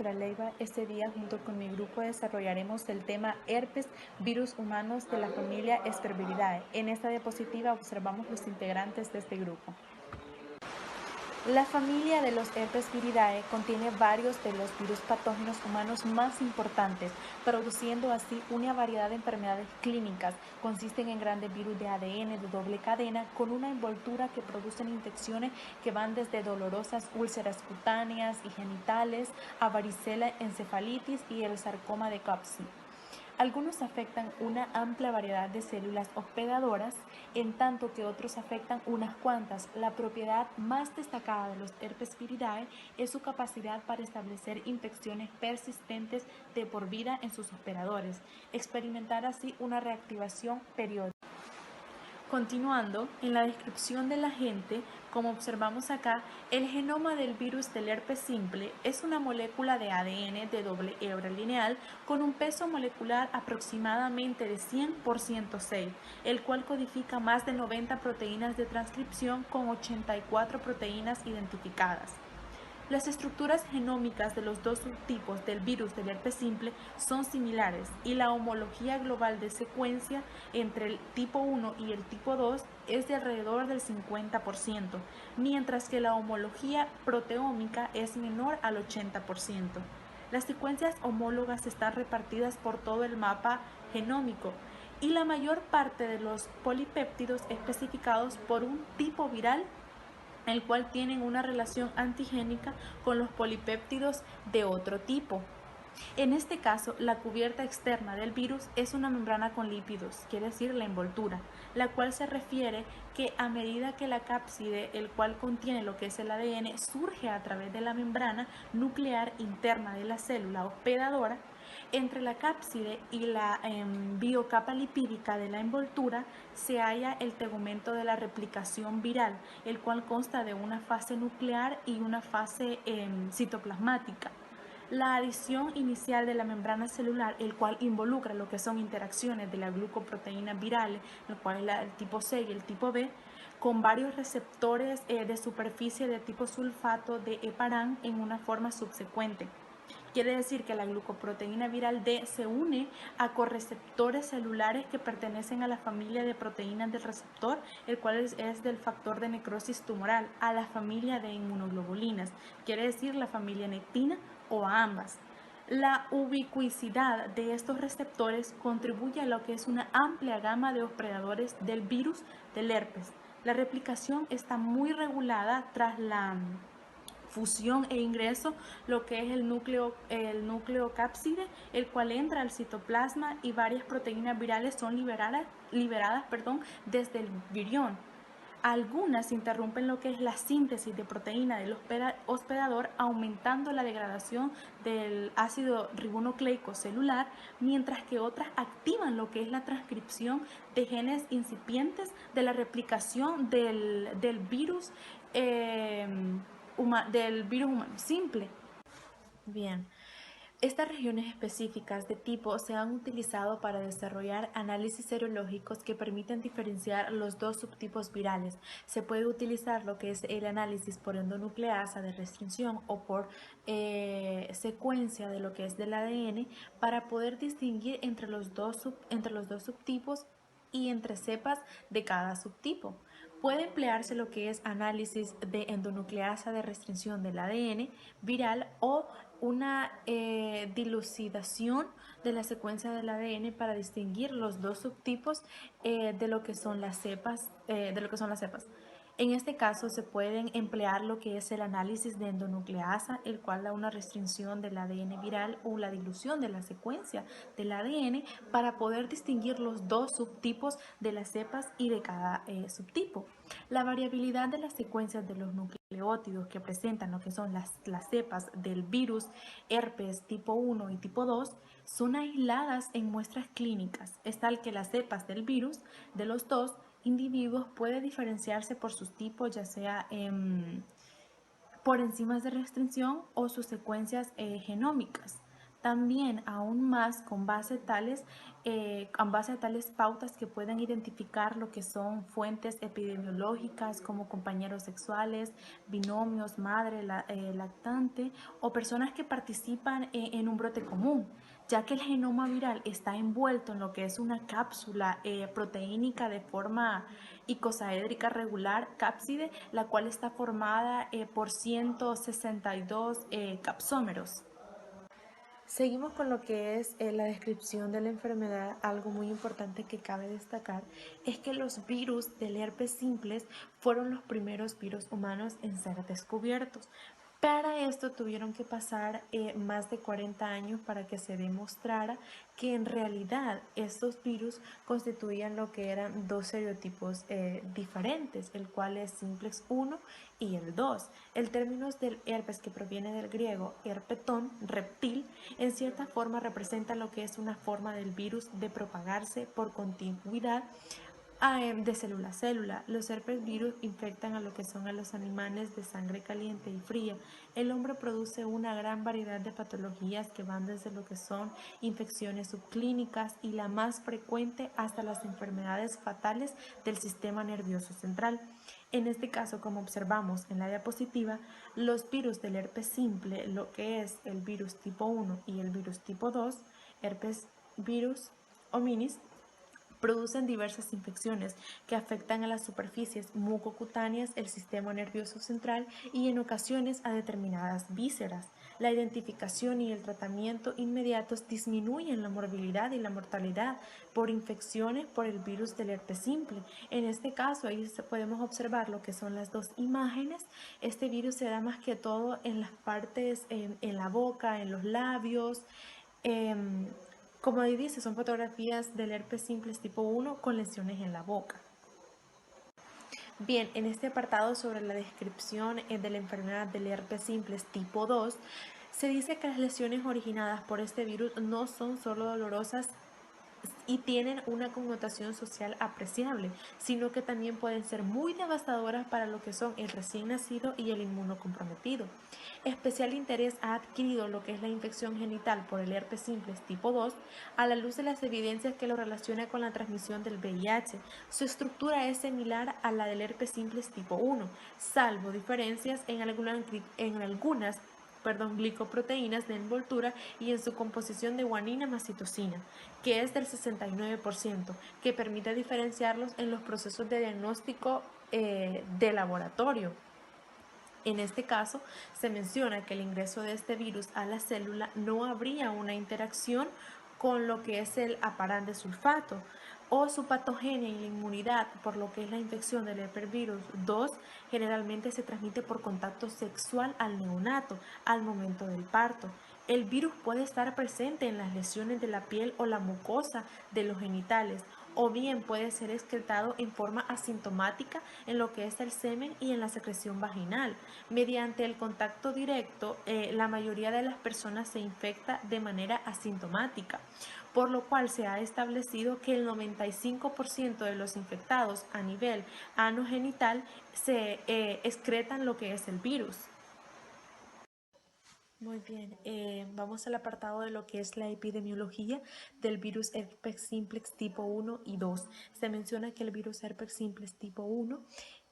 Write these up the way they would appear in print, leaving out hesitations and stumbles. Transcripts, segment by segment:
doctora Leiva. Este día junto con mi grupo desarrollaremos el tema herpes, virus humanos de la familia Aspergillosis. En esta diapositiva observamos los integrantes de este grupo. La familia de los Aspergillosis contiene varios de los virus patógenos humanos más importantes, produciendo así una variedad de enfermedades clínicas. Consisten en grandes virus de ADN de doble cadena con una envoltura que producen infecciones que van desde dolorosas úlceras cutáneas y genitales a varicela encefalitis y el sarcoma de Kaposi. Algunos afectan una amplia variedad de células hospedadoras, en tanto que otros afectan unas cuantas. La propiedad más destacada de los herpes viridae es su capacidad para establecer infecciones persistentes de por vida en sus hospedadores, experimentar así una reactivación periódica. Continuando, en la descripción del agente, como observamos acá, el genoma del virus del herpes simple es una molécula de ADN de doble hebra lineal con un peso molecular aproximadamente de 100 por 106, el cual codifica más de 90 proteínas de transcripción con 84 proteínas identificadas. Las estructuras genómicas de los dos subtipos del virus del herpes simple son similares y la homología global de secuencia entre el tipo 1 y el tipo 2 es de alrededor del 50%, mientras que la homología proteómica es menor al 80%. Las secuencias homólogas están repartidas por todo el mapa genómico y la mayor parte de los polipéptidos especificados por un tipo viral, el cual tienen una relación antigénica con los polipéptidos de otro tipo. En este caso, la cubierta externa del virus es una membrana con lípidos, quiere decir la envoltura, la cual se refiere que a medida que la cápside, el cual contiene lo que es el ADN, surge a través de la membrana nuclear interna de la célula hospedadora, entre la cápside y la biocapa lipídica de la envoltura se halla el tegumento de la replicación viral, el cual consta de una fase nuclear y una fase citoplasmática. La adición inicial de la membrana celular, el cual involucra lo que son interacciones de la glucoproteína viral, el cual es el tipo C y el tipo B, con varios receptores de superficie de tipo sulfato de heparán en una forma subsecuente. Quiere decir que la glucoproteína viral D se une a correceptores celulares que pertenecen a la familia de proteínas del receptor, el cual es del factor de necrosis tumoral, a la familia de inmunoglobulinas, quiere decir la familia nectina o a ambas. La ubicuicidad de estos receptores contribuye a lo que es una amplia gama de hospedadores del virus del herpes. La replicación está muy regulada tras la fusión e ingreso, lo que es el núcleo cápside, el cual entra al citoplasma y varias proteínas virales son liberadas desde el virión. Algunas interrumpen lo que es la síntesis de proteína del hospedador, aumentando la degradación del ácido ribonucleico celular, mientras que otras activan lo que es la transcripción de genes incipientes de la replicación del virus humano simple. Bien. Estas regiones específicas de tipo se han utilizado para desarrollar análisis serológicos que permiten diferenciar los dos subtipos virales. Se puede utilizar lo que es el análisis por endonucleasa de restricción o por secuencia de lo que es del ADN para poder distinguir entre los dos subtipos y entre cepas de cada subtipo. Puede emplearse lo que es análisis de endonucleasa de restricción del ADN viral o una dilucidación de la secuencia del ADN para distinguir los dos subtipos de lo que son las cepas. En este caso se pueden emplear lo que es el análisis de endonucleasa, el cual da una restricción del ADN viral o la dilución de la secuencia del ADN para poder distinguir los dos subtipos de las cepas y de cada subtipo. La variabilidad de las secuencias de los nucleótidos que presentan lo que son las cepas del virus herpes tipo 1 y tipo 2 son aisladas en muestras clínicas. Es tal que las cepas del virus de los dos individuos puede diferenciarse por sus tipos, ya sea por enzimas de restricción o sus secuencias genómicas. También, aún más, con base a tales pautas que puedan identificar lo que son fuentes epidemiológicas como compañeros sexuales, binomios, madre, lactante o personas que participan en un brote común, ya que el genoma viral está envuelto en lo que es una cápsula proteínica de forma icosaédrica regular, cápside, la cual está formada por 162 capsómeros. Seguimos con lo que es la descripción de la enfermedad. Algo muy importante que cabe destacar es que los virus del herpes simples fueron los primeros virus humanos en ser descubiertos. Para esto tuvieron que pasar más de 40 años para que se demostrara que en realidad estos virus constituían lo que eran dos serotipos diferentes, el cual es simplex 1 y el 2. El término del herpes, que proviene del griego herpetón, reptil, en cierta forma representa lo que es una forma del virus de propagarse por continuidad de célula a célula. Los herpes virus infectan a lo que son a los animales de sangre caliente y fría. El hombre produce una gran variedad de patologías que van desde lo que son infecciones subclínicas y la más frecuente hasta las enfermedades fatales del sistema nervioso central. En este caso, como observamos en la diapositiva, los virus del herpes simple, lo que es el virus tipo 1 y el virus tipo 2, herpes virus hominis, producen diversas infecciones que afectan a las superficies mucocutáneas, el sistema nervioso central y en ocasiones a determinadas vísceras. La identificación y el tratamiento inmediatos disminuyen la morbilidad y la mortalidad por infecciones por el virus del herpes simple. En este caso, ahí podemos observar lo que son las dos imágenes. Este virus se da más que todo en las partes, en la boca, en los labios. Como ahí dice, son fotografías del herpes simples tipo 1 con lesiones en la boca. Bien, en este apartado sobre la descripción de la enfermedad del herpes simples tipo 2, se dice que las lesiones originadas por este virus no son solo dolorosas y tienen una connotación social apreciable, sino que también pueden ser muy devastadoras para lo que son el recién nacido y el inmunocomprometido. Especial interés ha adquirido lo que es la infección genital por el herpes simples tipo 2 a la luz de las evidencias que lo relaciona con la transmisión del VIH. Su estructura es similar a la del herpes simples tipo 1, salvo diferencias en algunas glicoproteínas de envoltura y en su composición de guanina más citosina, que es del 69%, que permite diferenciarlos en los procesos de diagnóstico de laboratorio. En este caso, se menciona que el ingreso de este virus a la célula no habría una interacción con lo que es el aparán de sulfato o su patogenia y la inmunidad, por lo que es la infección del herpesvirus 2 generalmente se transmite por contacto sexual al neonato al momento del parto. El virus puede estar presente en las lesiones de la piel o la mucosa de los genitales, o bien puede ser excretado en forma asintomática en lo que es el semen y en la secreción vaginal. Mediante el contacto directo, la mayoría de las personas se infecta de manera asintomática, por lo cual se ha establecido que el 95% de los infectados a nivel anogenital se excretan lo que es el virus. Muy bien, vamos al apartado de lo que es la epidemiología del virus herpes simplex tipo 1 y 2. Se menciona que el virus herpes simplex tipo 1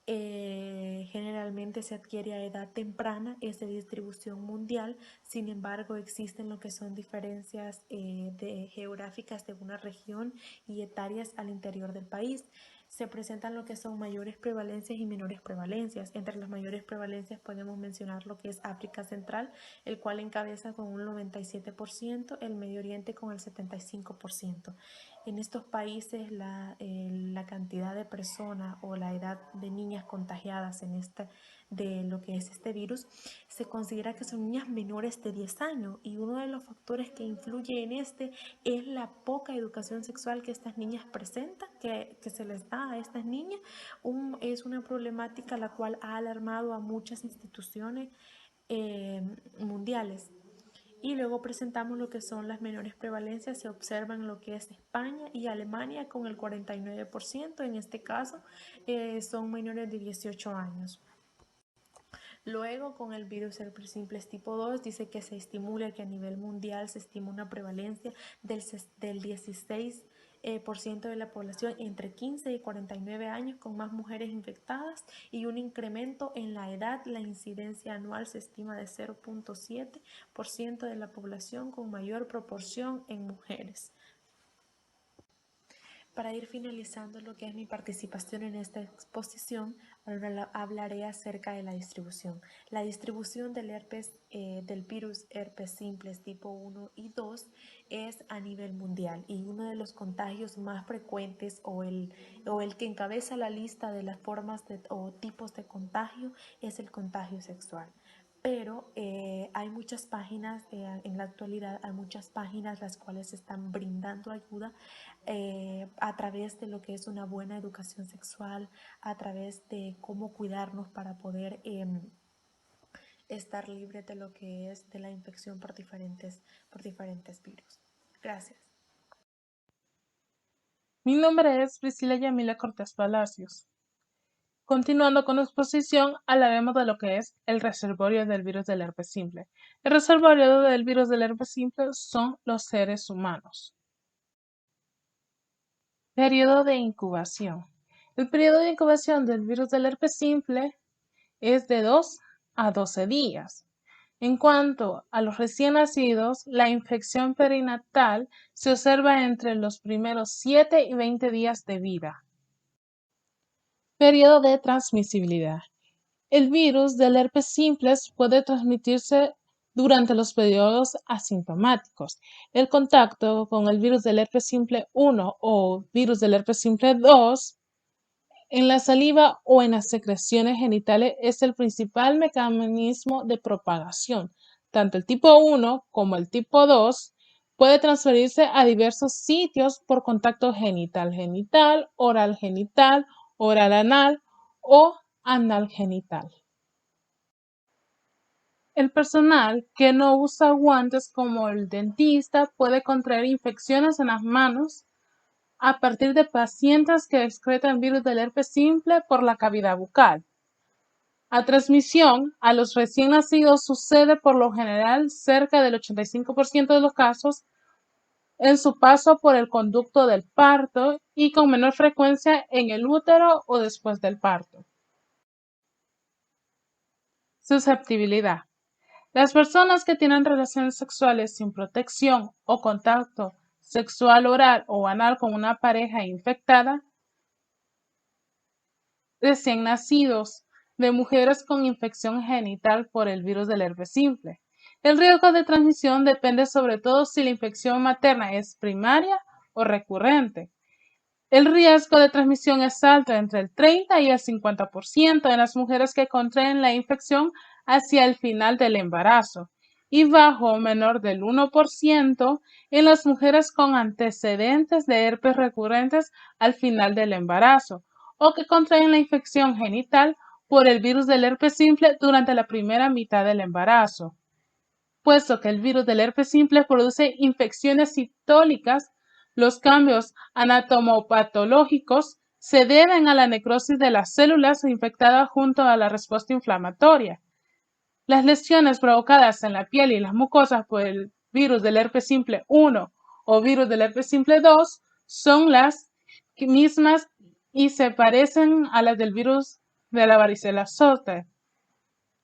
generalmente se adquiere a edad temprana, es de distribución mundial. Sin embargo, existen lo que son diferencias geográficas de una región y etarias al interior del país. Se presentan lo que son mayores prevalencias y menores prevalencias. Entre las mayores prevalencias podemos mencionar lo que es África Central, el cual encabeza con un 97%, el Medio Oriente con el 75%. En estos países la cantidad de personas o la edad de niñas contagiadas de lo que es este virus se considera que son niñas menores de 10 años, y uno de los factores que influye en este es la poca educación sexual que estas niñas presentan, que se les da a estas niñas. Es una problemática la cual ha alarmado a muchas instituciones mundiales. Y luego presentamos lo que son las menores prevalencias. Se observan lo que es España y Alemania con el 49%. En este caso son menores de 18 años. Luego, con el virus herpes simplex tipo 2, dice que se estimula que a nivel mundial se estima una prevalencia del 16% de la población entre 15 y 49 años, con más mujeres infectadas y un incremento en la edad. La incidencia anual se estima de 0.7% de la población, con mayor proporción en mujeres. Para ir finalizando lo que es mi participación en esta exposición, hablaré acerca de la distribución. La distribución del virus herpes simplex tipo 1 y 2 es a nivel mundial, y uno de los contagios más frecuentes o el que encabeza la lista de las formas o tipos de contagio es el contagio sexual. Pero hay muchas páginas, en la actualidad hay muchas páginas las cuales están brindando ayuda a través de lo que es una buena educación sexual, a través de cómo cuidarnos para poder estar libre de lo que es de la infección por diferentes virus. Gracias. Mi nombre es Priscila Yamila Cortés Palacios. Continuando con la exposición, hablaremos de lo que es el reservorio del virus del herpes simple. El reservorio del virus del herpes simple son los seres humanos. Periodo de incubación. El periodo de incubación del virus del herpes simple es de 2 a 12 días. En cuanto a los recién nacidos, la infección perinatal se observa entre los primeros 7 y 20 días de vida. Periodo de transmisibilidad. El virus del herpes simplex puede transmitirse durante los periodos asintomáticos. El contacto con el virus del herpes simple 1 o virus del herpes simple 2 en la saliva o en las secreciones genitales es el principal mecanismo de propagación. Tanto el tipo 1 como el tipo 2 puede transferirse a diversos sitios por contacto genital-genital, oral-genital, oral-anal o anal-genital. El personal que no usa guantes como el dentista puede contraer infecciones en las manos a partir de pacientes que excretan virus del herpes simple por la cavidad bucal. La transmisión a los recién nacidos sucede por lo general cerca del 85% de los casos en su paso por el conducto del parto y con menor frecuencia en el útero o después del parto. Susceptibilidad. Las personas que tienen relaciones sexuales sin protección o contacto sexual oral o anal con una pareja infectada, recién nacidos, de mujeres con infección genital por el virus del herpes simple. El riesgo de transmisión depende sobre todo si la infección materna es primaria o recurrente. El riesgo de transmisión es alto, entre el 30 y el 50% en las mujeres que contraen la infección hacia el final del embarazo y bajo o menor del 1% en las mujeres con antecedentes de herpes recurrentes al final del embarazo o que contraen la infección genital por el virus del herpes simple durante la primera mitad del embarazo. Puesto que el virus del herpes simple produce infecciones citólicas, los cambios anatomopatológicos se deben a la necrosis de las células infectadas junto a la respuesta inflamatoria. Las lesiones provocadas en la piel y las mucosas por el virus del herpes simple 1 o virus del herpes simple 2 son las mismas y se parecen a las del virus de la varicela zoster.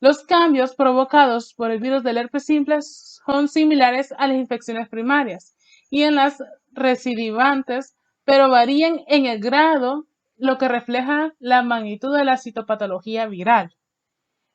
Los cambios provocados por el virus del herpes simple son similares a las infecciones primarias y en las recidivantes, pero varían en el grado, lo que refleja la magnitud de la citopatología viral.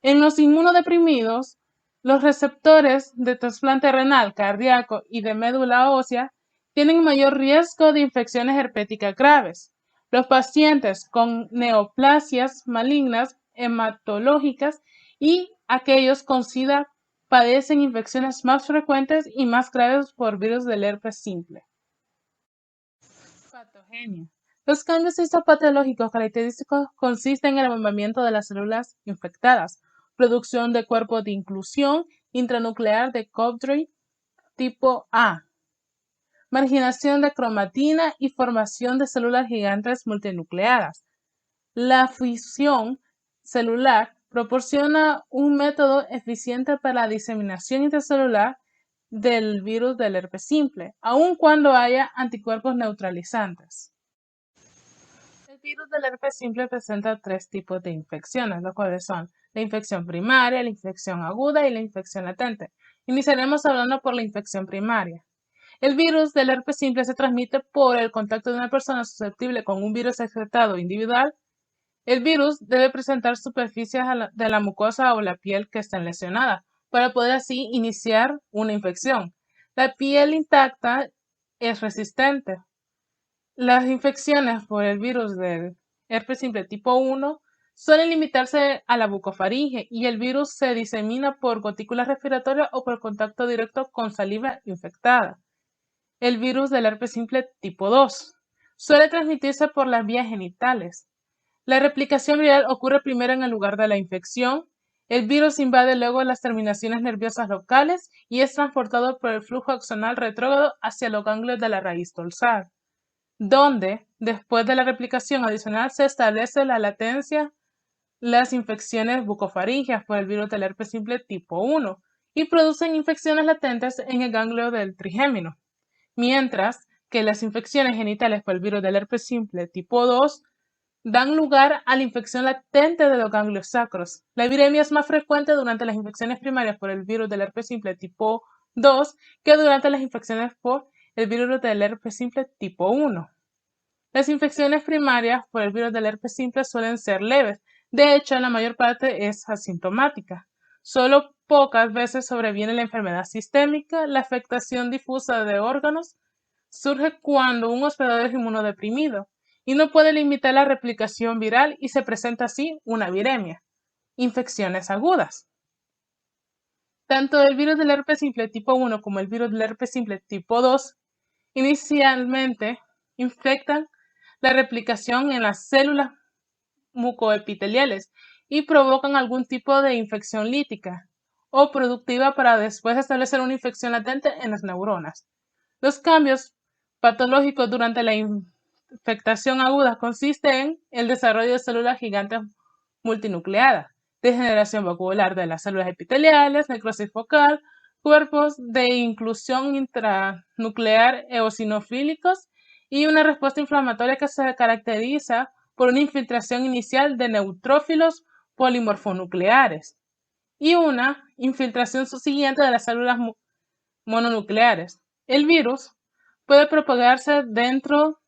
En los inmunodeprimidos, los receptores de trasplante renal, cardíaco y de médula ósea tienen mayor riesgo de infecciones herpéticas graves. Los pacientes con neoplasias malignas hematológicas y aquellos con SIDA padecen infecciones más frecuentes y más graves por virus del herpes simple. Patogenia. Los cambios histopatológicos característicos consisten en el bombamiento de las células infectadas, producción de cuerpos de inclusión intranuclear de Coventry tipo A, marginación de cromatina y formación de células gigantes multinucleadas. La fusión celular proporciona un método eficiente para la diseminación intracelular del virus del herpes simple, aun cuando haya anticuerpos neutralizantes. El virus del herpes simple presenta 3 tipos de infecciones, los cuales son la infección primaria, la infección aguda y la infección latente. Iniciaremos hablando por la infección primaria. El virus del herpes simple se transmite por el contacto de una persona susceptible con un virus excretado individual. El virus debe presentar superficies de la mucosa o la piel que estén lesionadas para poder así iniciar una infección. La piel intacta es resistente. Las infecciones por el virus del herpes simple tipo 1 suelen limitarse a la bucofaringe y el virus se disemina por gotículas respiratorias o por contacto directo con saliva infectada. El virus del herpes simple tipo 2 suele transmitirse por las vías genitales. La replicación viral ocurre primero en el lugar de la infección. El virus invade luego las terminaciones nerviosas locales y es transportado por el flujo axonal retrógrado hacia los ganglios de la raíz dorsal, donde, después de la replicación adicional, se establece la latencia, las infecciones bucofaringeas por el virus del herpes simple tipo 1 y producen infecciones latentes en el ganglio del trigémino, mientras que las infecciones genitales por el virus del herpes simple tipo 2 dan lugar a la infección latente de los ganglios sacros. La viremia es más frecuente durante las infecciones primarias por el virus del herpes simple tipo 2 que durante las infecciones por el virus del herpes simple tipo 1. Las infecciones primarias por el virus del herpes simple suelen ser leves. De hecho, la mayor parte es asintomática. Solo pocas veces sobreviene la enfermedad sistémica. La afectación difusa de órganos surge cuando un hospedador es inmunodeprimido y no puede limitar la replicación viral y se presenta así una viremia. Infecciones agudas. Tanto el virus del herpes simple tipo 1 como el virus del herpes simple tipo 2 inicialmente infectan la replicación en las células mucoepiteliales y provocan algún tipo de infección lítica o productiva para después establecer una infección latente en las neuronas. Los cambios patológicos durante la infectación aguda consisten en el desarrollo de células gigantes multinucleadas, degeneración vascular de las células epiteliales, necrosis focal, cuerpos de inclusión intranuclear eosinofílicos y una respuesta inflamatoria que se caracteriza por una infiltración inicial de neutrófilos polimorfonucleares y una infiltración subsiguiente de las células mononucleares. El virus puede propagarse dentro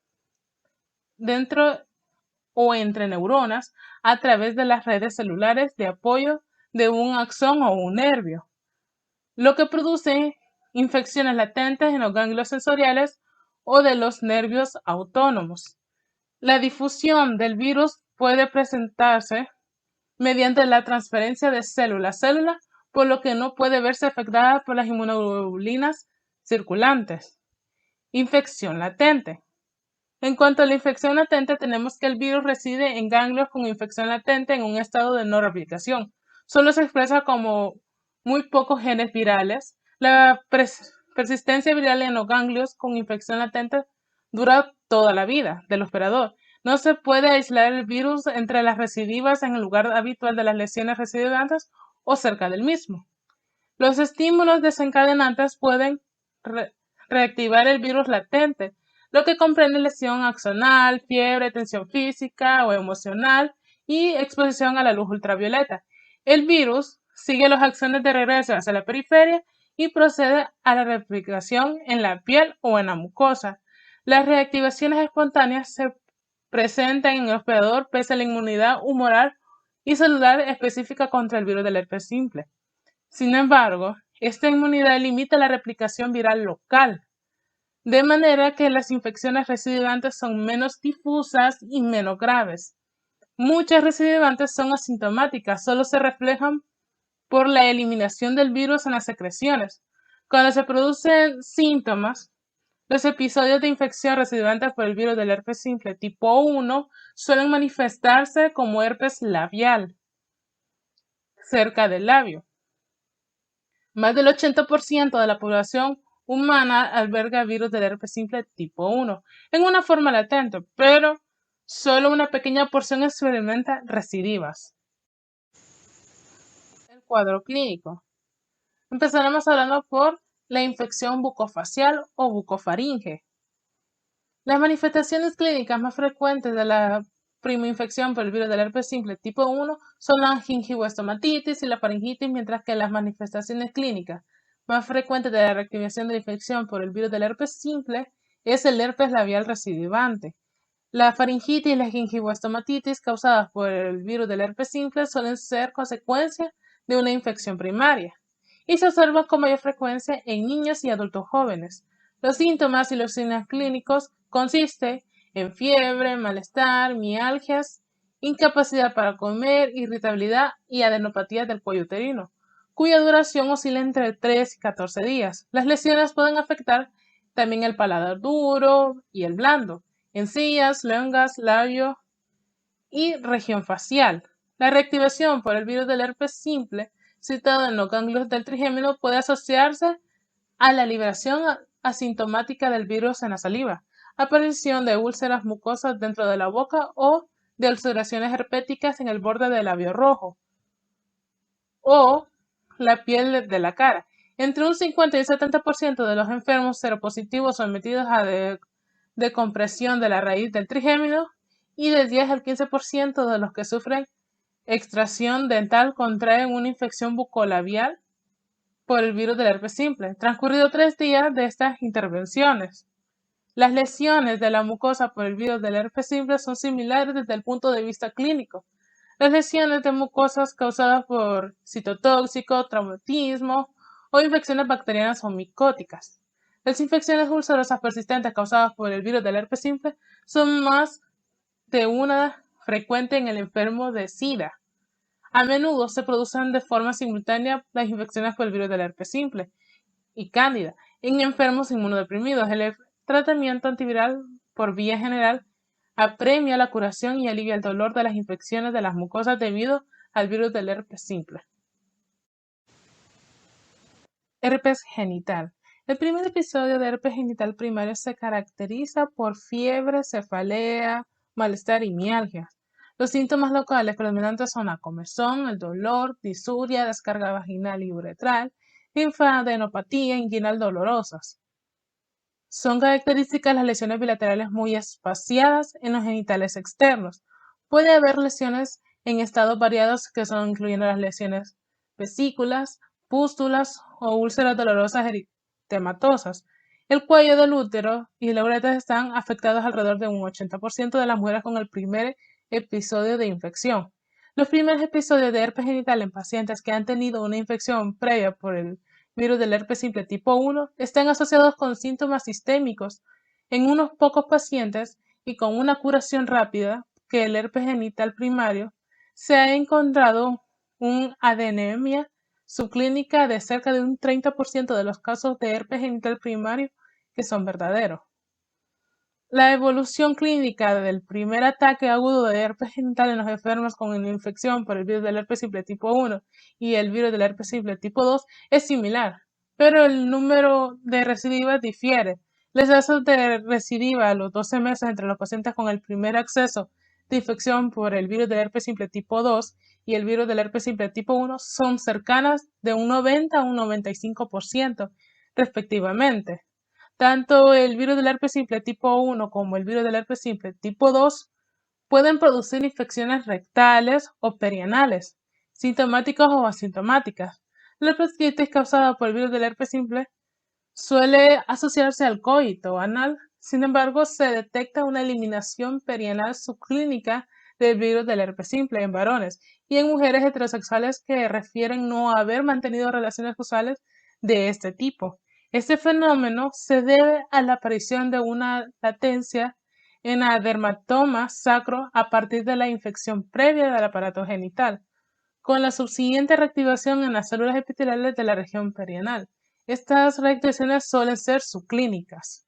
o entre neuronas a través de las redes celulares de apoyo de un axón o un nervio, lo que produce infecciones latentes en los ganglios sensoriales o de los nervios autónomos. La difusión del virus puede presentarse mediante la transferencia de célula a célula, por lo que no puede verse afectada por las inmunoglobulinas circulantes. Infección latente. En cuanto a la infección latente, tenemos que el virus reside en ganglios con infección latente en un estado de no replicación. Solo se expresa como muy pocos genes virales. La persistencia viral en los ganglios con infección latente dura toda la vida del hospedador. No se puede aislar el virus entre las recidivas en el lugar habitual de las lesiones recidivantes o cerca del mismo. Los estímulos desencadenantes pueden reactivar el virus latente, lo que comprende lesión axonal, fiebre, tensión física o emocional y exposición a la luz ultravioleta. El virus sigue los axones de regreso hacia la periferia y procede a la replicación en la piel o en la mucosa. Las reactivaciones espontáneas se presentan en el hospedador pese a la inmunidad humoral y celular específica contra el virus del herpes simple. Sin embargo, esta inmunidad limita la replicación viral local, de manera que las infecciones recidivantes son menos difusas y menos graves. Muchas recidivantes son asintomáticas, solo se reflejan por la eliminación del virus en las secreciones. Cuando se producen síntomas, los episodios de infección recidivantes por el virus del herpes simple tipo 1 suelen manifestarse como herpes labial, cerca del labio. Más del 80% de la población humana alberga virus del herpes simple tipo 1 en una forma latente, pero solo una pequeña porción experimenta recidivas. cuadro clínico. Empezaremos hablando por la infección bucofacial o bucofaringe. Las manifestaciones clínicas más frecuentes de la primoinfección por el virus del herpes simple tipo 1 son la gingivoestomatitis y la faringitis, mientras que las manifestaciones clínicas más frecuentes de la reactivación de la infección por el virus del herpes simple es el herpes labial recidivante. La faringitis y la gingivoestomatitis causadas por el virus del herpes simple suelen ser consecuencia de una infección primaria y se observan con mayor frecuencia en niños y adultos jóvenes. Los síntomas y los signos clínicos consisten en fiebre, malestar, mialgias, incapacidad para comer, irritabilidad y adenopatía del cuello uterino, cuya duración oscila entre 3 y 14 días. Las lesiones pueden afectar también el paladar duro y el blando, encías, lenguas, labio y región facial. La reactivación por el virus del herpes simple citado en los ganglios del trigémino puede asociarse a la liberación asintomática del virus en la saliva, aparición de úlceras mucosas dentro de la boca o de ulceraciones herpéticas en el borde del labio rojo o la piel de la cara. Entre un 50 y un 70% de los enfermos seropositivos sometidos a decompresión de la raíz del trigémino y del 10 al 15% de los que sufren extracción dental contraen una infección bucolabial por el virus del herpes simple, transcurrido 3 días de estas intervenciones. Las lesiones de la mucosa por el virus del herpes simple son similares desde el punto de vista clínico. Las lesiones de mucosas causadas por citotóxico, traumatismo o infecciones bacterianas o micóticas. Las infecciones ulcerosas persistentes causadas por el virus del herpes simple son más de una frecuente en el enfermo de SIDA. A menudo se producen de forma simultánea las infecciones por el virus del herpes simple y cándida en enfermos inmunodeprimidos. El tratamiento antiviral por vía general apremia la curación y alivia el dolor de las infecciones de las mucosas debido al virus del herpes simple. Herpes genital. El primer episodio de herpes genital primario se caracteriza por fiebre, cefalea, malestar y mialgia. Los síntomas locales predominantes son la comezón, el dolor, disuria, descarga vaginal y uretral, linfadenopatía, inguinal dolorosas. Son características las lesiones bilaterales muy espaciadas en los genitales externos. Puede haber lesiones en estados variados que son incluyendo las lesiones vesículas, pústulas o úlceras dolorosas eritematosas. El cuello del útero y la uretra están afectados alrededor de un 80% de las mujeres con el primer episodio de infección. Los primeros episodios de herpes genital en pacientes que han tenido una infección previa por el virus del herpes simple tipo 1 están asociados con síntomas sistémicos en unos pocos pacientes y con una curación rápida que el herpes genital primario se ha encontrado una adenemia subclínica de cerca de un 30% de los casos de herpes genital primario que son verdaderos. La evolución clínica del primer ataque agudo de herpes genital en los enfermos con una infección por el virus del herpes simple tipo 1 y el virus del herpes simple tipo 2 es similar, pero el número de recidivas difiere. Las tasas de recidiva a los 12 meses entre los pacientes con el primer acceso de infección por el virus del herpes simple tipo 2 y el virus del herpes simple tipo 1 son cercanas de un 90 a un 95%, respectivamente. Tanto el virus del herpes simple tipo 1 como el virus del herpes simple tipo 2 pueden producir infecciones rectales o perianales, sintomáticas o asintomáticas. La herpesitis causada por el virus del herpes simple suele asociarse al coito anal, sin embargo, se detecta una eliminación perianal subclínica del virus del herpes simple en varones y en mujeres heterosexuales que refieren no haber mantenido relaciones sexuales de este tipo. Este fenómeno se debe a la aparición de una latencia en el dermatoma sacro a partir de la infección previa del aparato genital, con la subsiguiente reactivación en las células epiteliales de la región perianal. Estas reactivaciones suelen ser subclínicas.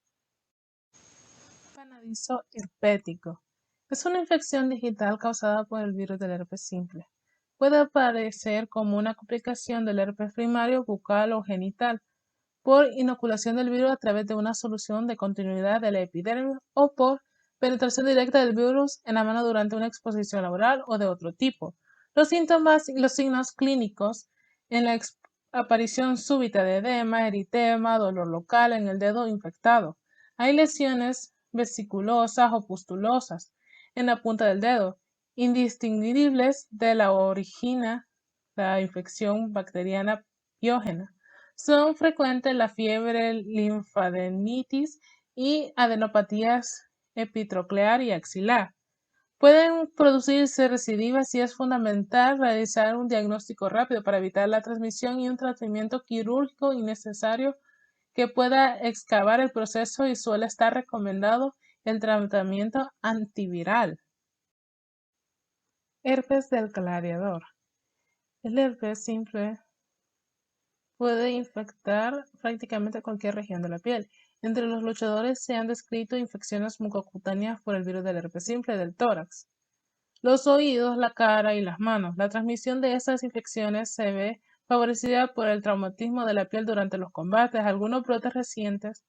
Panadizo herpético. Es una infección digital causada por el virus del herpes simple. Puede aparecer como una complicación del herpes primario bucal o genital por inoculación del virus a través de una solución de continuidad de la epidermis o por penetración directa del virus en la mano durante una exposición laboral o de otro tipo. Los síntomas y los signos clínicos en la aparición súbita de edema, eritema, dolor local en el dedo infectado. Hay lesiones vesiculosas o pustulosas en la punta del dedo, indistinguibles de la origina la infección bacteriana biógena. Son frecuentes la fiebre, linfadenitis y adenopatías epitroclear y axilar. Pueden producirse recidivas y es fundamental realizar un diagnóstico rápido para evitar la transmisión y un tratamiento quirúrgico innecesario que pueda excavar el proceso y suele estar recomendado el tratamiento antiviral. Herpes del gladiador. El herpes simple puede infectar prácticamente cualquier región de la piel. Entre los luchadores se han descrito infecciones mucocutáneas por el virus del herpes simple del tórax, los oídos, la cara y las manos. La transmisión de estas infecciones se ve favorecida por el traumatismo de la piel durante los combates. Algunos brotes recientes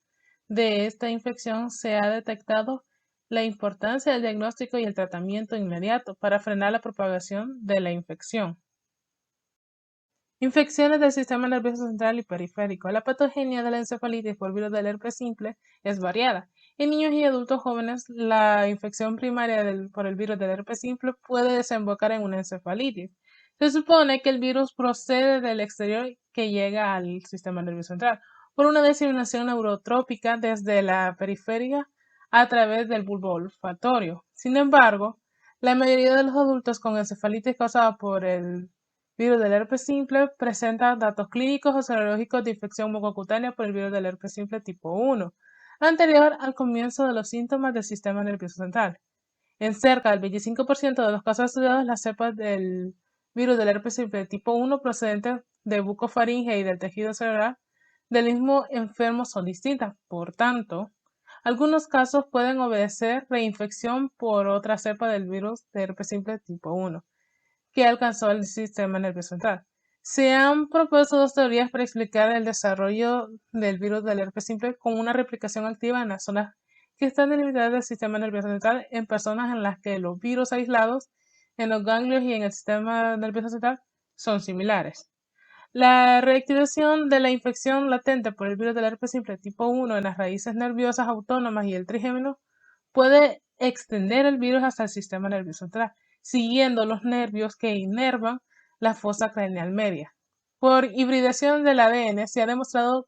de esta infección se ha detectado la importancia del diagnóstico y el tratamiento inmediato para frenar la propagación de la infección. Infecciones del sistema nervioso central y periférico. La patogenia de la encefalitis por virus del herpes simple es variada. En niños y adultos jóvenes, la infección primaria por el virus del herpes simple puede desembocar en una encefalitis. Se supone que el virus procede del exterior que llega al sistema nervioso central por una diseminación neurotrópica desde la periferia a través del bulbo olfatorio. Sin embargo, la mayoría de los adultos con encefalitis causada por el virus del herpes simple presenta datos clínicos o serológicos de infección mucocutánea por el virus del herpes simple tipo 1, anterior al comienzo de los síntomas del sistema nervioso central. En cerca del 25% de los casos estudiados, las cepas del virus del herpes simple tipo 1 procedentes de bucofaringe y del tejido cerebral del mismo enfermo son distintas. Por tanto, algunos casos pueden obedecer reinfección por otra cepa del virus del herpes simple tipo 1 que alcanzó el sistema nervioso central. Se han propuesto dos teorías para explicar el desarrollo del virus del herpes simple con una replicación activa en las zonas que están delimitadas del sistema nervioso central en personas en las que los virus aislados en los ganglios y en el sistema nervioso central son similares. La reactivación de la infección latente por el virus del herpes simple tipo 1 en las raíces nerviosas autónomas y el trigémino puede extender el virus hasta el sistema nervioso central, siguiendo los nervios que inervan la fosa craneal media. Por hibridación del ADN se ha demostrado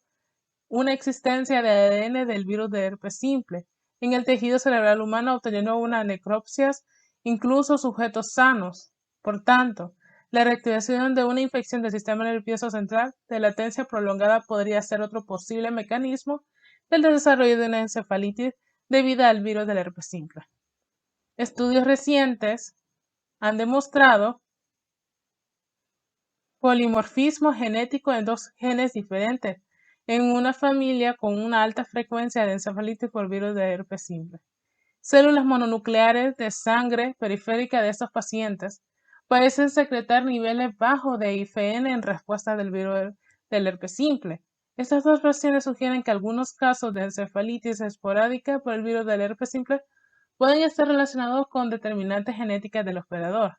una existencia de ADN del virus de herpes simple en el tejido cerebral humano, obteniendo una necropsias incluso sujetos sanos. Por tanto, la reactivación de una infección del sistema nervioso central de latencia prolongada podría ser otro posible mecanismo del desarrollo de una encefalitis debido al virus del herpes simple. Estudios recientes han demostrado polimorfismo genético en dos genes diferentes en una familia con una alta frecuencia de encefalitis por virus de herpes simple. Células mononucleares de sangre periférica de estos pacientes parecen secretar niveles bajos de IFN en respuesta del virus del herpes simple. Estas dos versiones sugieren que algunos casos de encefalitis esporádica por el virus del herpes simple pueden estar relacionados con determinantes genéticas del hospedador.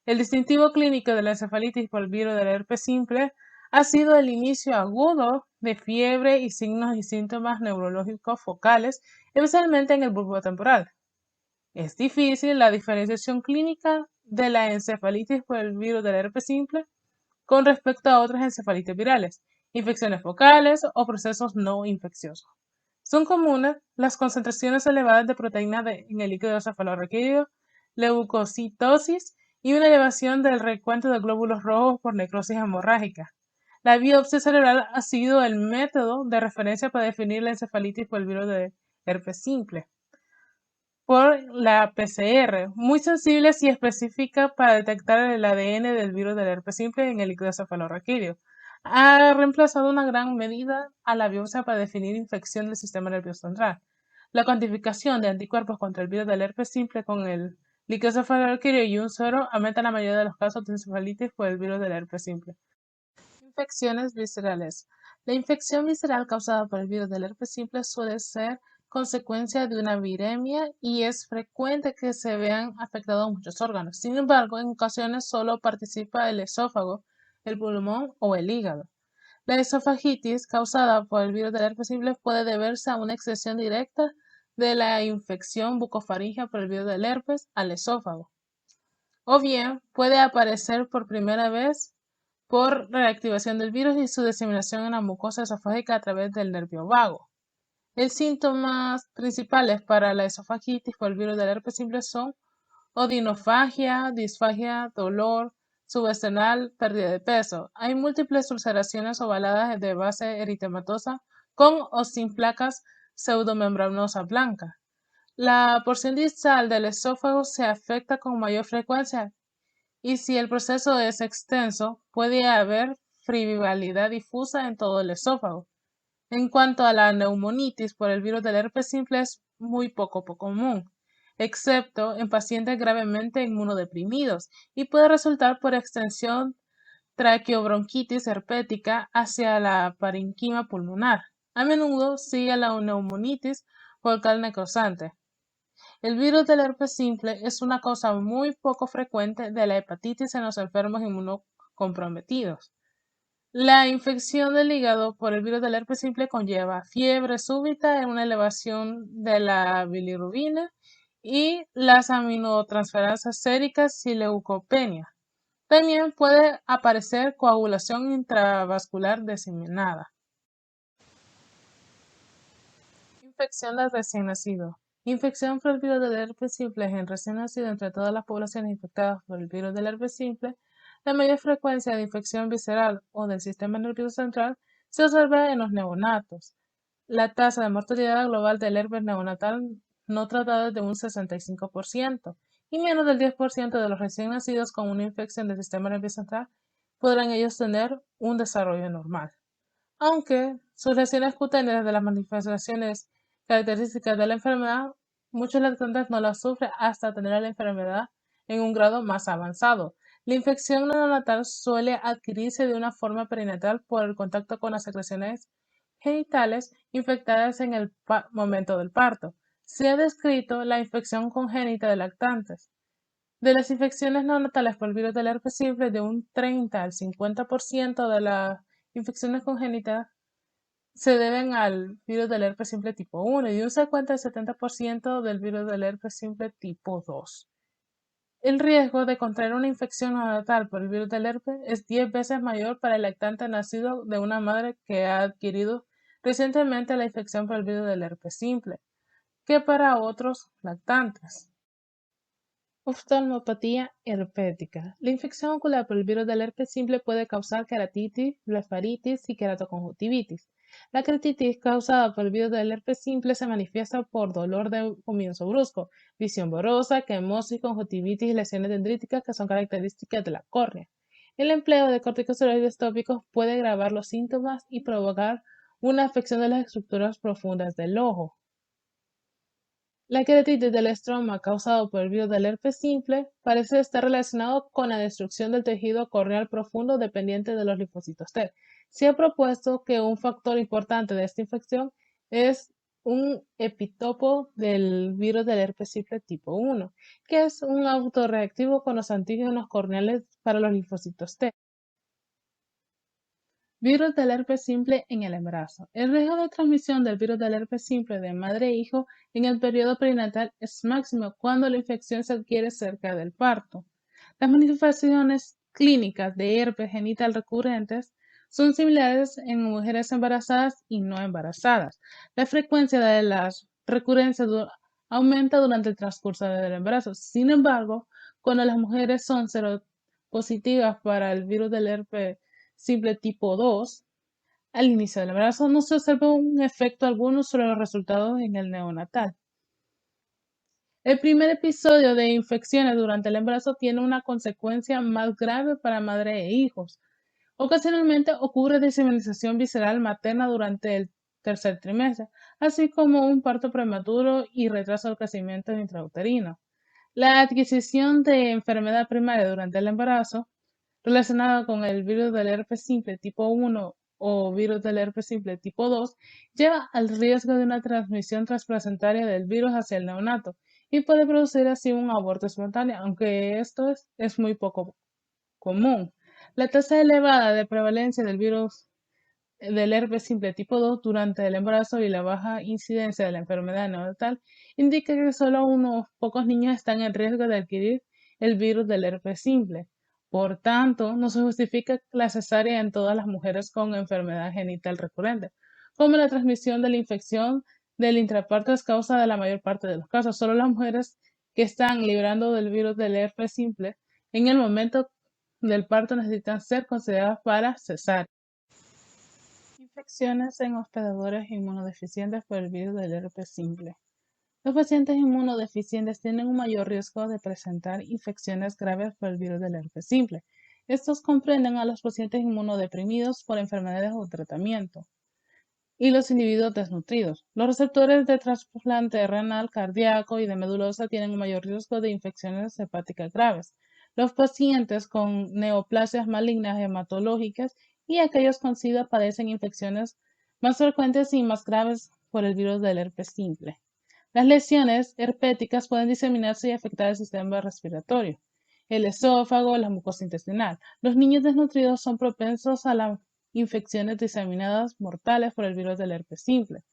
El distintivo clínico de la encefalitis por el virus del herpes simple ha sido el inicio agudo de fiebre y signos y síntomas neurológicos focales, especialmente en el bulbo temporal. Es difícil la diferenciación clínica de la encefalitis por el virus del herpes simple con respecto a otras encefalitis virales, infecciones focales o procesos no infecciosos. Son comunes las concentraciones elevadas de proteína en el líquido cefalorraquídeo, leucocitosis y una elevación del recuento de glóbulos rojos por necrosis hemorrágica. La biopsia cerebral ha sido el método de referencia para definir la encefalitis por el virus de herpes simple. Por la PCR, muy sensible y específica para detectar el ADN del virus del herpes simple en el líquido cefalorraquídeo. Ha reemplazado una gran medida a la biopsia para definir infección del sistema nervioso central. La cuantificación de anticuerpos contra el virus del herpes simple con el líquido cefalorraquídeo y un suero aumenta la mayoría de los casos de encefalitis por el virus del herpes simple. Infecciones viscerales. La infección visceral causada por el virus del herpes simple suele ser consecuencia de una viremia y es frecuente que se vean afectados muchos órganos. Sin embargo, en ocasiones solo participa el esófago, el pulmón o el hígado. La esofagitis causada por el virus del herpes simple puede deberse a una excesión directa de la infección bucofaríngea por el virus del herpes al esófago, o bien puede aparecer por primera vez por reactivación del virus y su diseminación en la mucosa esofágica a través del nervio vago. Los síntomas principales para la esofagitis por el virus del herpes simple son odinofagia, disfagia, dolor subesternal, pérdida de peso. Hay múltiples ulceraciones ovaladas de base eritematosa con o sin placas pseudomembranosas blancas. La porción distal del esófago se afecta con mayor frecuencia y si el proceso es extenso, puede haber frivalidad difusa en todo el esófago. En cuanto a la neumonitis por el virus del herpes simple es muy poco común, excepto en pacientes gravemente inmunodeprimidos y puede resultar por extensión traqueobronquitis herpética hacia la parenquima pulmonar. A menudo sigue la neumonitis focal necrosante. El virus del herpes simple es una causa muy poco frecuente de la hepatitis en los enfermos inmunocomprometidos. La infección del hígado por el virus del herpes simple conlleva fiebre súbita, una elevación de la bilirrubina y las aminotransferasas séricas y leucopenia. También puede aparecer coagulación intravascular diseminada. Infección del recién nacido. Infección por el virus del herpes simple en recién nacido entre todas las poblaciones infectadas por el virus del herpes simple. La mayor frecuencia de infección visceral o del sistema nervioso central se observa en los neonatos. La tasa de mortalidad global del herpes neonatal no tratado es de un 65% y menos del 10% de los recién nacidos con una infección del sistema nervioso central podrán ellos tener un desarrollo normal. Aunque sus lesiones cutáneas de las manifestaciones características de la enfermedad, muchos lactantes no la sufren hasta tener la enfermedad en un grado más avanzado. La infección neonatal suele adquirirse de una forma perinatal por el contacto con las secreciones genitales infectadas en el momento del parto. Se ha descrito la infección congénita de lactantes. De las infecciones neonatales por el virus del herpes simple, de un 30 al 50% de las infecciones congénitas se deben al virus del herpes simple tipo 1 y de un 50 al 70% del virus del herpes simple tipo 2. El riesgo de contraer una infección neonatal por el virus del herpes es 10 veces mayor para el lactante nacido de una madre que ha adquirido recientemente la infección por el virus del herpes simple que para otros lactantes. Oftalmopatía herpética. La infección ocular por el virus del herpes simple puede causar keratitis, blefaritis y keratoconjuntivitis. La keratitis causada por el virus del herpes simple se manifiesta por dolor de comienzo brusco, visión borrosa, quemosis, conjuntivitis y lesiones dendríticas que son características de la córnea. El empleo de corticosteroides tópicos puede agravar los síntomas y provocar una afección de las estructuras profundas del ojo. La queratitis del estroma causado por el virus del herpes simple parece estar relacionado con la destrucción del tejido corneal profundo dependiente de los linfocitos T. Se ha propuesto que un factor importante de esta infección es un epitopo del virus del herpes simple tipo 1, que es un autorreactivo con los antígenos corneales para los linfocitos T. Virus del herpes simple en el embarazo. El riesgo de transmisión del virus del herpes simple de madre e hijo en el periodo perinatal es máximo cuando la infección se adquiere cerca del parto. Las manifestaciones clínicas de herpes genital recurrentes son similares en mujeres embarazadas y no embarazadas. La frecuencia de las recurrencias aumenta durante el transcurso del embarazo. Sin embargo, cuando las mujeres son seropositivas para el virus del herpes simple tipo 2, al inicio del embarazo no se observa un efecto alguno sobre los resultados en el neonatal. El primer episodio de infecciones durante el embarazo tiene una consecuencia más grave para madre e hijos. Ocasionalmente ocurre diseminización visceral materna durante el tercer trimestre, así como un parto prematuro y retraso del crecimiento intrauterino. La adquisición de enfermedad primaria durante el embarazo relacionada con el virus del herpes simple tipo 1 o virus del herpes simple tipo 2 lleva al riesgo de una transmisión transplacentaria del virus hacia el neonato y puede producir así un aborto espontáneo, aunque esto es muy poco común. La tasa elevada de prevalencia del virus del herpes simple tipo 2 durante el embarazo y la baja incidencia de la enfermedad neonatal indica que solo unos pocos niños están en riesgo de adquirir el virus del herpes simple. Por tanto, no se justifica la cesárea en todas las mujeres con enfermedad genital recurrente, como la transmisión de la infección del intraparto es causa de la mayor parte de los casos. Solo las mujeres que están librando del virus del herpes simple en el momento del parto necesitan ser consideradas para cesárea. Infecciones en hospedadores inmunodeficientes por el virus del herpes simple. Los pacientes inmunodeficientes tienen un mayor riesgo de presentar infecciones graves por el virus del herpes simple. Estos comprenden a los pacientes inmunodeprimidos por enfermedades o tratamiento y los individuos desnutridos. Los receptores de trasplante renal, cardíaco y de médula ósea tienen un mayor riesgo de infecciones hepáticas graves. Los pacientes con neoplasias malignas hematológicas y aquellos con SIDA padecen infecciones más frecuentes y más graves por el virus del herpes simple. Las lesiones herpéticas pueden diseminarse y afectar el sistema respiratorio, el esófago, la mucosa intestinal. Los niños desnutridos son propensos a las infecciones diseminadas mortales por el virus del herpes simple.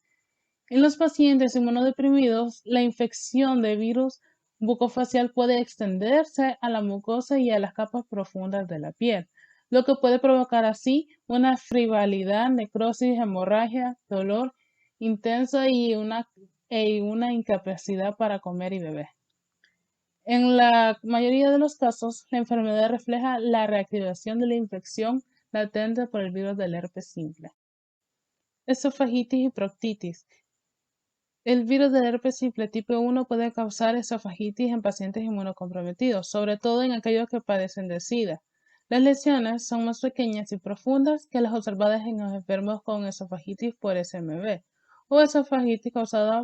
En los pacientes inmunodeprimidos, la infección de virus bucofacial puede extenderse a la mucosa y a las capas profundas de la piel, lo que puede provocar así una frivalidad, necrosis, hemorragia, dolor intenso y una incapacidad para comer y beber. En la mayoría de los casos, la enfermedad refleja la reactivación de la infección latente por el virus del herpes simple. Esofagitis y proctitis. El virus del herpes simple tipo 1 puede causar esofagitis en pacientes inmunocomprometidos, sobre todo en aquellos que padecen de SIDA. Las lesiones son más pequeñas y profundas que las observadas en los enfermos con esofagitis por SMV o esofagitis causada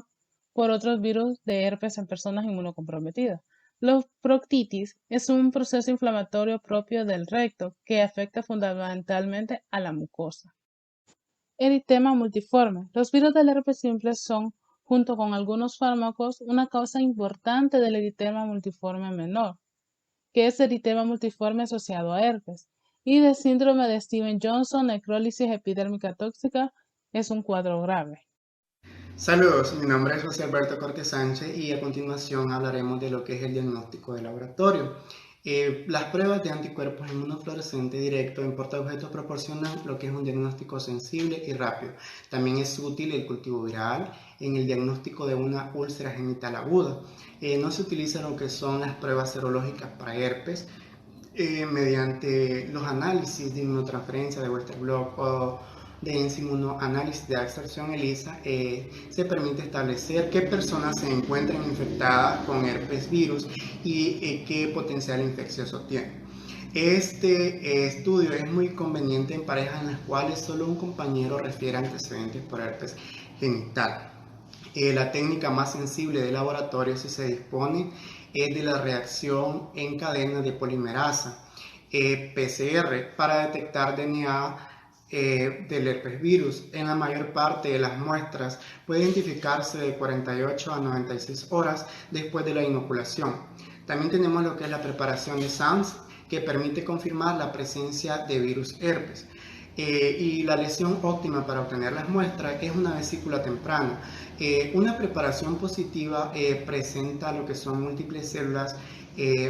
por otros virus de herpes en personas inmunocomprometidas. La proctitis es un proceso inflamatorio propio del recto que afecta fundamentalmente a la mucosa. Eritema multiforme. Los virus del herpes simple son, junto con algunos fármacos, una causa importante del eritema multiforme menor, que es eritema multiforme asociado a herpes, y de síndrome de Stevens-Johnson, necrólisis epidérmica tóxica, es un cuadro grave. Saludos, mi nombre es José Alberto Cortés Sánchez y a continuación hablaremos de lo que es el diagnóstico de laboratorio. Las pruebas de anticuerpos inmunofluorescente directo en portaobjetos proporcionan lo que es un diagnóstico sensible y rápido. También es útil el cultivo viral en el diagnóstico de una úlcera genital aguda. No se utilizan lo que son las pruebas serológicas para herpes mediante los análisis de inmunotransferencia de Western blot o de inmunoanálisis de abstracción ELISA, se permite establecer qué personas se encuentran infectadas con herpes virus y qué potencial infeccioso tienen. Este estudio es muy conveniente en parejas en las cuales solo un compañero refiere antecedentes por herpes genital. La técnica más sensible de laboratorio, si se dispone, es de la reacción en cadena de polimerasa, PCR, para detectar DNA del herpes virus. En la mayor parte de las muestras puede identificarse de 48 a 96 horas después de la inoculación. También tenemos lo que es la preparación de SAMS, que permite confirmar la presencia de virus herpes. Y la lesión óptima para obtener las muestras es una vesícula temprana. Una preparación positiva presenta lo que son múltiples células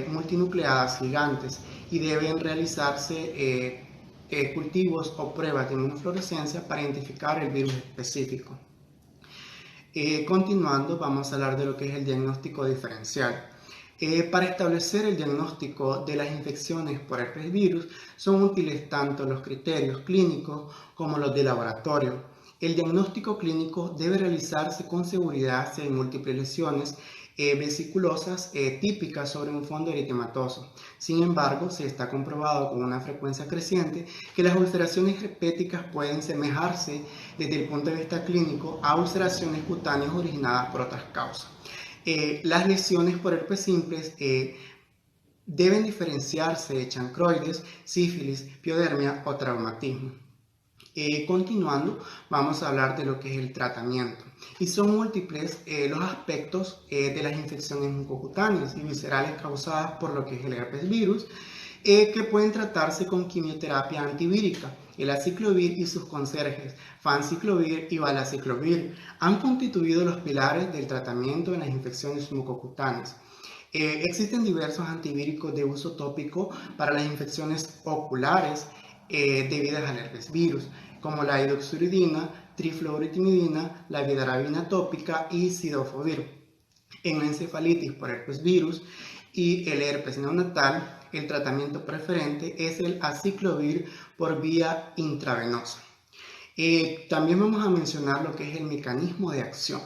multinucleadas gigantes y deben realizarse cultivos o pruebas de inmunofluorescencia para identificar el virus específico. Continuando, vamos a hablar de lo que es el diagnóstico diferencial. Para establecer el diagnóstico de las infecciones por herpes virus son útiles tanto los criterios clínicos como los de laboratorio. El diagnóstico clínico debe realizarse con seguridad si hay múltiples lesiones vesiculosas típicas sobre un fondo eritematoso. Sin embargo, se está comprobado con una frecuencia creciente que las ulceraciones herpéticas pueden semejarse desde el punto de vista clínico a ulceraciones cutáneas originadas por otras causas. Las lesiones por herpes simples deben diferenciarse de chancroides, sífilis, piodermia o traumatismo. Continuando, vamos a hablar de lo que es el tratamiento. Y son múltiples los aspectos de las infecciones mucocutáneas y viscerales causadas por lo que es el herpes virus. que pueden tratarse con quimioterapia antivírica. El aciclovir y sus conserjes, fanciclovir y valaciclovir, han constituido los pilares del tratamiento de las infecciones mucocutáneas. Existen diversos antivíricos de uso tópico para las infecciones oculares debidas al herpes virus, como la hidroxuridina, trifluorotimidina, la vidarabina tópica y cidofovir. En la encefalitis por herpes virus y el herpes neonatal, el tratamiento preferente es el aciclovir por vía intravenosa. También vamos a mencionar lo que es el mecanismo de acción.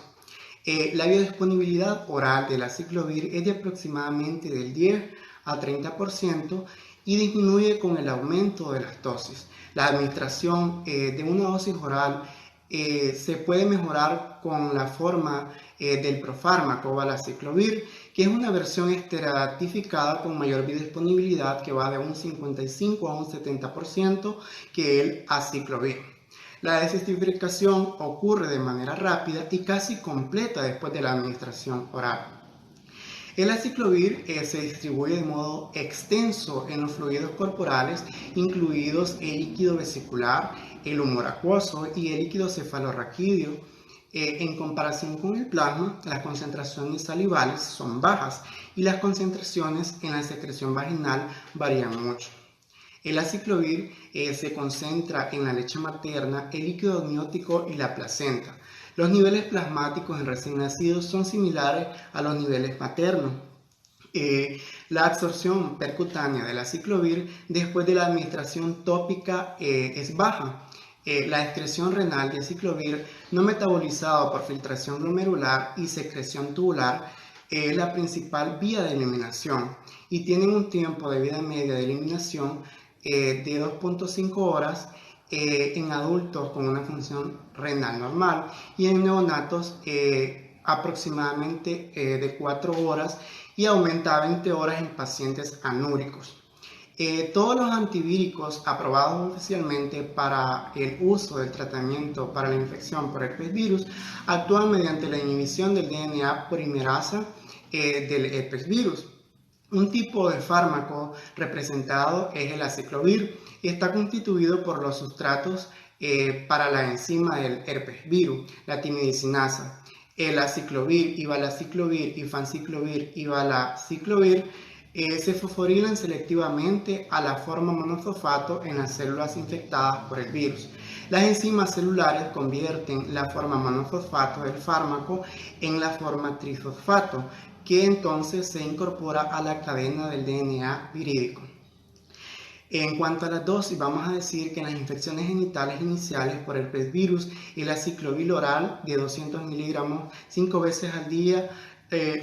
La biodisponibilidad oral del aciclovir es de aproximadamente del 10 a 30% y disminuye con el aumento de las dosis. La administración de una dosis oral se puede mejorar con la forma del profármaco valaciclovir, que es una versión esteroidatificada con mayor biodisponibilidad que va de un 55 a un 70% que el aciclovir. La desintoxicación ocurre de manera rápida y casi completa después de la administración oral. El aciclovir se distribuye de modo extenso en los fluidos corporales, incluidos el líquido vesicular, el humor acuoso y el líquido cefalorraquídeo. En comparación con el plasma, las concentraciones salivales son bajas y las concentraciones en la secreción vaginal varían mucho. El aciclovir se concentra en la leche materna, el líquido amniótico y la placenta. Los niveles plasmáticos en recién nacidos son similares a los niveles maternos. La absorción percutánea del aciclovir después de la administración tópica es baja. La excreción renal de aciclovir no metabolizado por filtración glomerular y secreción tubular es la principal vía de eliminación y tienen un tiempo de vida media de eliminación de 2.5 horas en adultos con una función renal normal y en neonatos aproximadamente de 4 horas y aumenta a 20 horas en pacientes anúricos. Todos los antivíricos aprobados oficialmente para el uso del tratamiento para la infección por herpes virus actúan mediante la inhibición del DNA polimerasa del herpes virus. Un tipo de fármaco representado es el aciclovir y está constituido por los sustratos para la enzima del herpes virus, la timidicinasa. El aciclovir y valaciclovir y fanciclovir y valaciclovir se fosforilan selectivamente a la forma monofosfato en las células infectadas por el virus. Las enzimas celulares convierten la forma monofosfato del fármaco en la forma trifosfato, que entonces se incorpora a la cadena del DNA virídico. En cuanto a la dosis, vamos a decir que en las infecciones genitales iniciales por herpes virus, el aciclovir oral de 200 miligramos 5 veces al día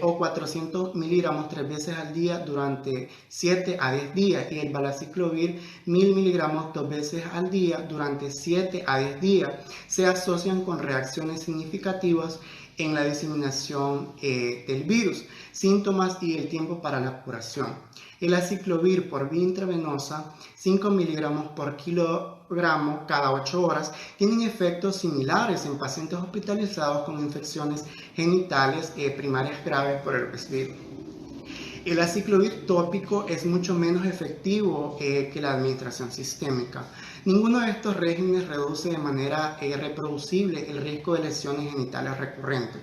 o 400 miligramos 3 veces al día durante 7 a 10 días y el valaciclovir 1000 miligramos 2 veces al día durante 7 a 10 días se asocian con reacciones significativas en la diseminación del virus, síntomas y el tiempo para la curación. El aciclovir por vía intravenosa, 5 miligramos por kilogramo cada 8 horas, tienen efectos similares en pacientes hospitalizados con infecciones genitales primarias graves por herpes virus. El aciclovir tópico es mucho menos efectivo que la administración sistémica. Ninguno de estos regímenes reduce de manera reproducible el riesgo de lesiones genitales recurrentes.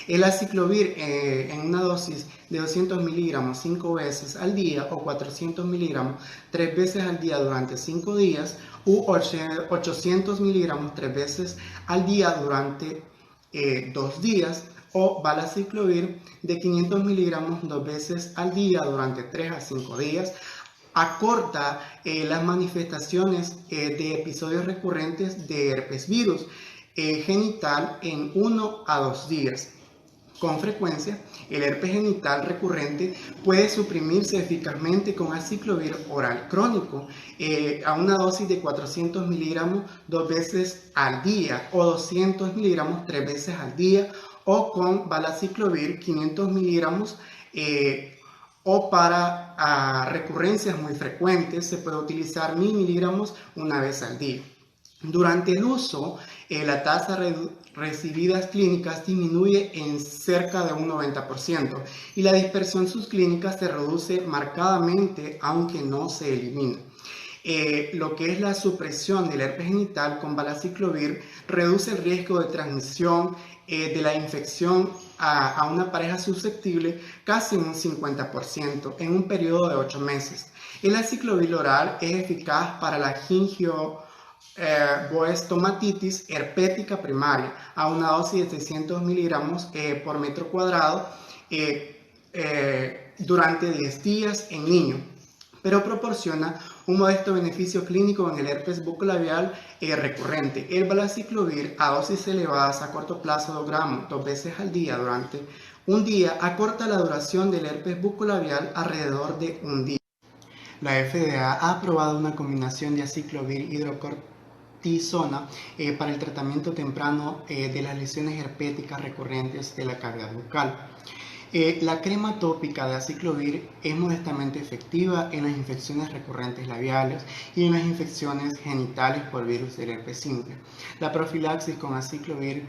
El aciclovir en una dosis de 200 miligramos 5 veces al día o 400 miligramos 3 veces al día durante 5 días u 800 miligramos 3 veces al día durante 2 días o valaciclovir de 500 miligramos 2 veces al día durante 3 a 5 días acorta las manifestaciones de episodios recurrentes de herpes virus genital en 1 a 2 días. Con frecuencia, el herpes genital recurrente puede suprimirse eficazmente con aciclovir oral crónico a una dosis de 400 miligramos 2 veces al día o 200 miligramos 3 veces al día o con valaciclovir 500 miligramos o para recurrencias muy frecuentes se puede utilizar 1000 miligramos una vez al día. Durante el uso, la tasa de recidivas clínicas disminuye en cerca de un 90% y la dispersión subclínica se reduce marcadamente, aunque no se elimina. Lo que es la supresión del herpes genital con valaciclovir reduce el riesgo de transmisión de la infección a una pareja susceptible casi en un 50% en un periodo de 8 meses. El aciclovir oral es eficaz para la gingivoestomatitis herpética primaria a una dosis de 600 miligramos por metro cuadrado durante 10 días en niños, pero proporciona un modesto beneficio clínico en el herpes bucolabial recurrente. El valaciclovir a dosis elevadas a corto plazo, 2 gramos 2 veces al día durante un día, acorta la duración del herpes bucolabial alrededor de un día. La FDA ha aprobado una combinación de aciclovir hidrocortisona para el tratamiento temprano de las lesiones herpéticas recurrentes de la cavidad bucal. La crema tópica de aciclovir es modestamente efectiva en las infecciones recurrentes labiales y en las infecciones genitales por virus del herpes simple. La profilaxis con aciclovir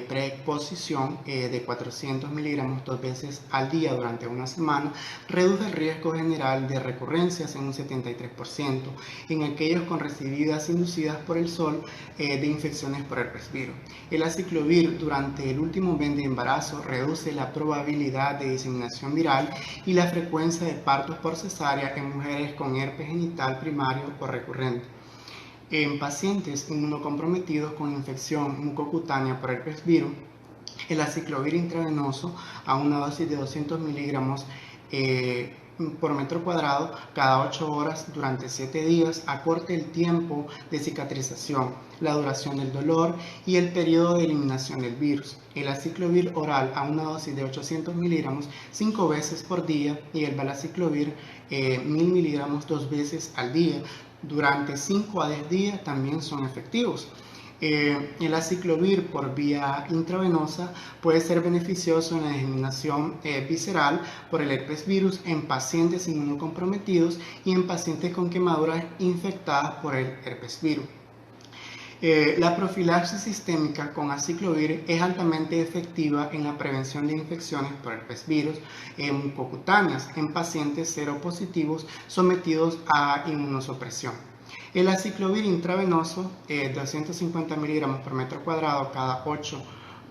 preexposición de 400 miligramos 2 veces al día durante una semana reduce el riesgo general de recurrencias en un 73% en aquellos con recidivas inducidas por el sol de infecciones por herpes virus. El aciclovir durante el último mes de embarazo reduce la probabilidad de diseminación viral y la frecuencia de partos por cesárea en mujeres con herpes genital primario o recurrente. En pacientes inmunocomprometidos con infección mucocutánea por herpes virus, el aciclovir intravenoso a una dosis de 200 miligramos por metro cuadrado cada 8 horas durante 7 días acorta el tiempo de cicatrización, la duración del dolor y el periodo de eliminación del virus. El aciclovir oral a una dosis de 800 miligramos 5 veces por día y el valaciclovir 1000 miligramos 2 veces al día durante 5 a 10 días también son efectivos. El aciclovir por vía intravenosa puede ser beneficioso en la disminución visceral por el herpes virus en pacientes inmunocomprometidos y en pacientes con quemaduras infectadas por el herpes virus. La profilaxis sistémica con aciclovir es altamente efectiva en la prevención de infecciones por herpes virus mucocutáneas en pacientes seropositivos sometidos a inmunosupresión. El aciclovir intravenoso, 250 miligramos por metro cuadrado cada 8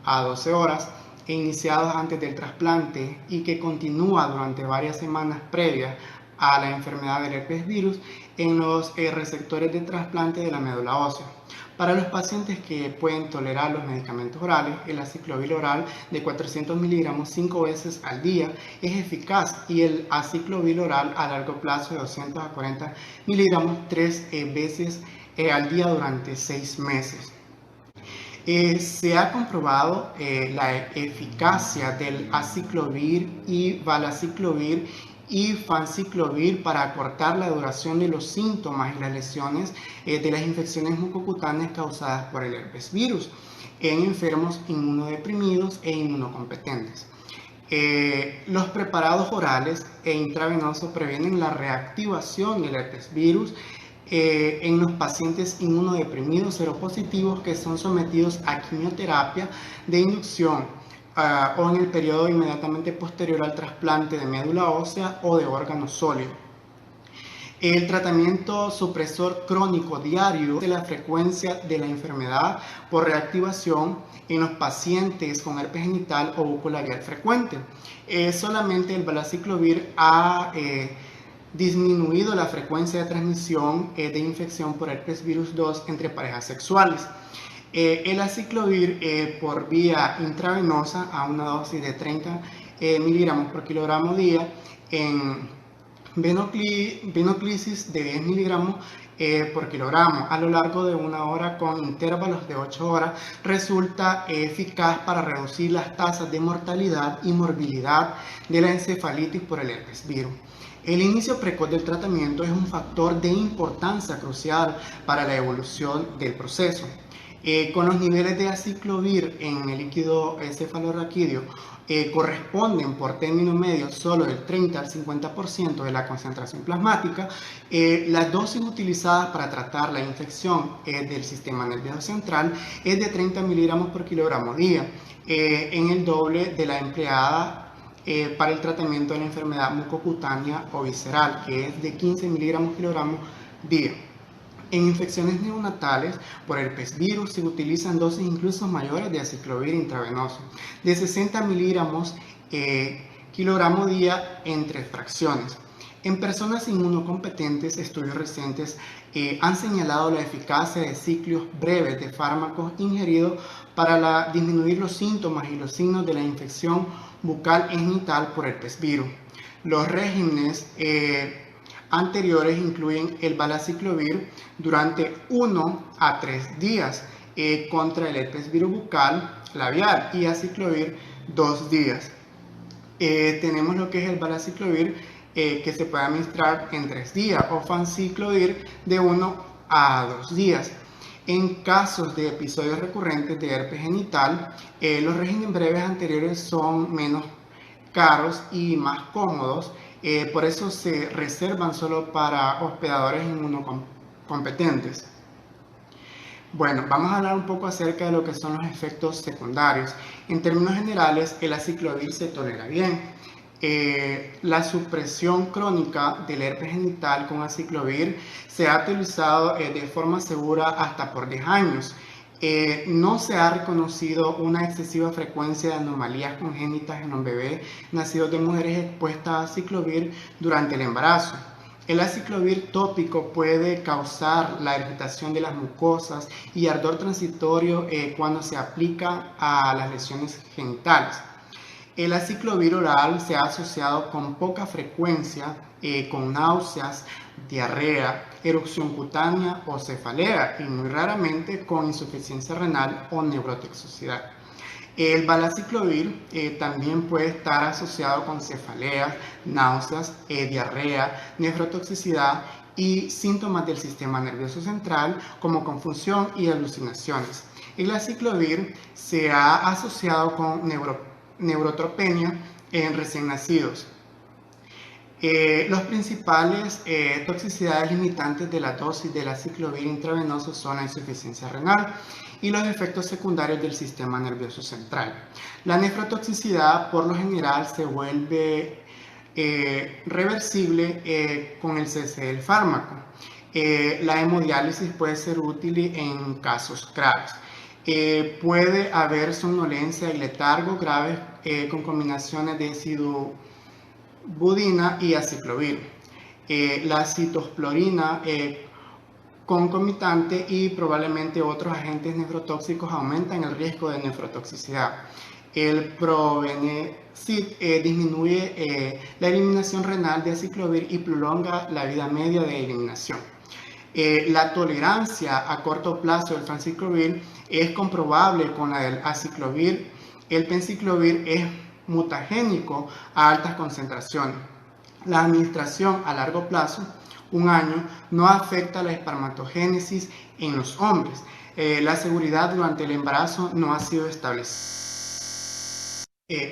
a 12 horas, iniciados antes del trasplante y que continúa durante varias semanas previas a la enfermedad del herpes virus en los receptores de trasplante de la médula ósea. Para los pacientes que pueden tolerar los medicamentos orales, el aciclovir oral de 400 miligramos 5 veces al día es eficaz y el aciclovir oral a largo plazo de 200 a 40 miligramos 3 veces al día durante 6 meses. Se ha comprobado la eficacia del aciclovir y valaciclovir y fanciclovir para acortar la duración de los síntomas y las lesiones de las infecciones mucocutáneas causadas por el herpes virus en enfermos inmunodeprimidos e inmunocompetentes. Los preparados orales e intravenosos previenen la reactivación del herpes virus en los pacientes inmunodeprimidos seropositivos que son sometidos a quimioterapia de inducción o en el periodo inmediatamente posterior al trasplante de médula ósea o de órgano sólido. El tratamiento supresor crónico diario de la frecuencia de la enfermedad por reactivación en los pacientes con herpes genital o bucolabial frecuente. Solamente el valaciclovir ha disminuido la frecuencia de transmisión de infección por herpes virus 2 entre parejas sexuales. El aciclovir por vía intravenosa a una dosis de 30 miligramos por kilogramo día en venoclisis de 10 miligramos por kilogramo a lo largo de una hora con intervalos de 8 horas resulta eficaz para reducir las tasas de mortalidad y morbilidad de la encefalitis por el herpes virus. El inicio precoz del tratamiento es un factor de importancia crucial para la evolución del proceso. Con los niveles de aciclovir en el líquido cefalorraquídeo corresponden por término medio solo del 30 al 50% de la concentración plasmática, las dosis utilizadas para tratar la infección del sistema nervioso central es de 30 miligramos por kilogramo día, en el doble de la empleada para el tratamiento de la enfermedad mucocutánea o visceral, que es de 15 miligramos kilogramo día. En infecciones neonatales por herpes virus se utilizan dosis incluso mayores de aciclovir intravenoso, de 60 miligramos kilogramo día en 3 fracciones. En personas inmunocompetentes, estudios recientes han señalado la eficacia de ciclos breves de fármacos ingeridos para disminuir los síntomas y los signos de la infección bucal y genital por herpes virus. Los regímenes anteriores incluyen el valaciclovir durante 1 a 3 días contra el herpes virus bucal labial y aciclovir 2 días. Tenemos lo que es el valaciclovir que se puede administrar en 3 días o fanciclovir de 1 a 2 días. En casos de episodios recurrentes de herpes genital, los regímenes breves anteriores son menos caros y más cómodos. Por eso se reservan solo para hospedadores inmunocompetentes. Bueno, vamos a hablar un poco acerca de lo que son los efectos secundarios. En términos generales, el aciclovir se tolera bien. La supresión crónica del herpes genital con aciclovir se ha utilizado de forma segura hasta por 10 años. No se ha reconocido una excesiva frecuencia de anomalías congénitas en los bebés nacidos de mujeres expuestas a aciclovir durante el embarazo. El aciclovir tópico puede causar la irritación de las mucosas y ardor transitorio cuando se aplica a las lesiones genitales. El aciclovir oral se ha asociado con poca frecuencia con náuseas, diarrea, erupción cutánea o cefalea y muy raramente con insuficiencia renal o neurotoxicidad. El valaciclovir también puede estar asociado con cefaleas, náuseas, diarrea, nefrotoxicidad y síntomas del sistema nervioso central como confusión y alucinaciones. El aciclovir se ha asociado con neurotropenia en recién nacidos. Los principales toxicidades limitantes de la dosis del aciclovir intravenoso son la insuficiencia renal y los efectos secundarios del sistema nervioso central. La nefrotoxicidad por lo general se vuelve reversible con el cese del fármaco. La hemodiálisis puede ser útil en casos graves. Puede haber somnolencia y letargo graves con combinaciones de sidubudina y aciclovir. La citosporina concomitante y probablemente otros agentes nefrotóxicos aumentan el riesgo de nefrotoxicidad. El probenecid disminuye la eliminación renal de aciclovir y prolonga la vida media de eliminación. La tolerancia a corto plazo del fanciclovir es comprobable con la del aciclovir. El penciclovir es mutagénico a altas concentraciones. La administración a largo plazo, 1 año, no afecta la espermatogénesis en los hombres. La seguridad durante el embarazo no ha sido establecida.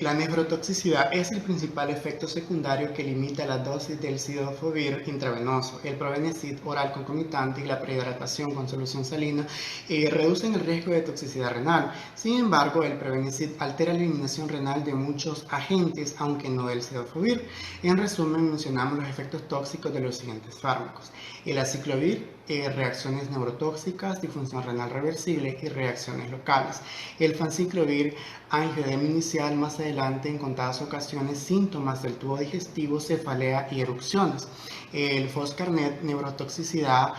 La nefrotoxicidad es el principal efecto secundario que limita la dosis del cidofovir intravenoso. El probenecid oral concomitante y la prehidratación con solución salina reducen el riesgo de toxicidad renal. Sin embargo, el probenecid altera la eliminación renal de muchos agentes, aunque no del cidofovir. En resumen, mencionamos los efectos tóxicos de los siguientes fármacos: el aciclovir, reacciones neurotóxicas, disfunción renal reversible y reacciones locales. El fanciclovir, angioedema inicial, más adelante en contadas ocasiones síntomas del tubo digestivo, cefalea y erupciones. El foscarnet, neurotoxicidad,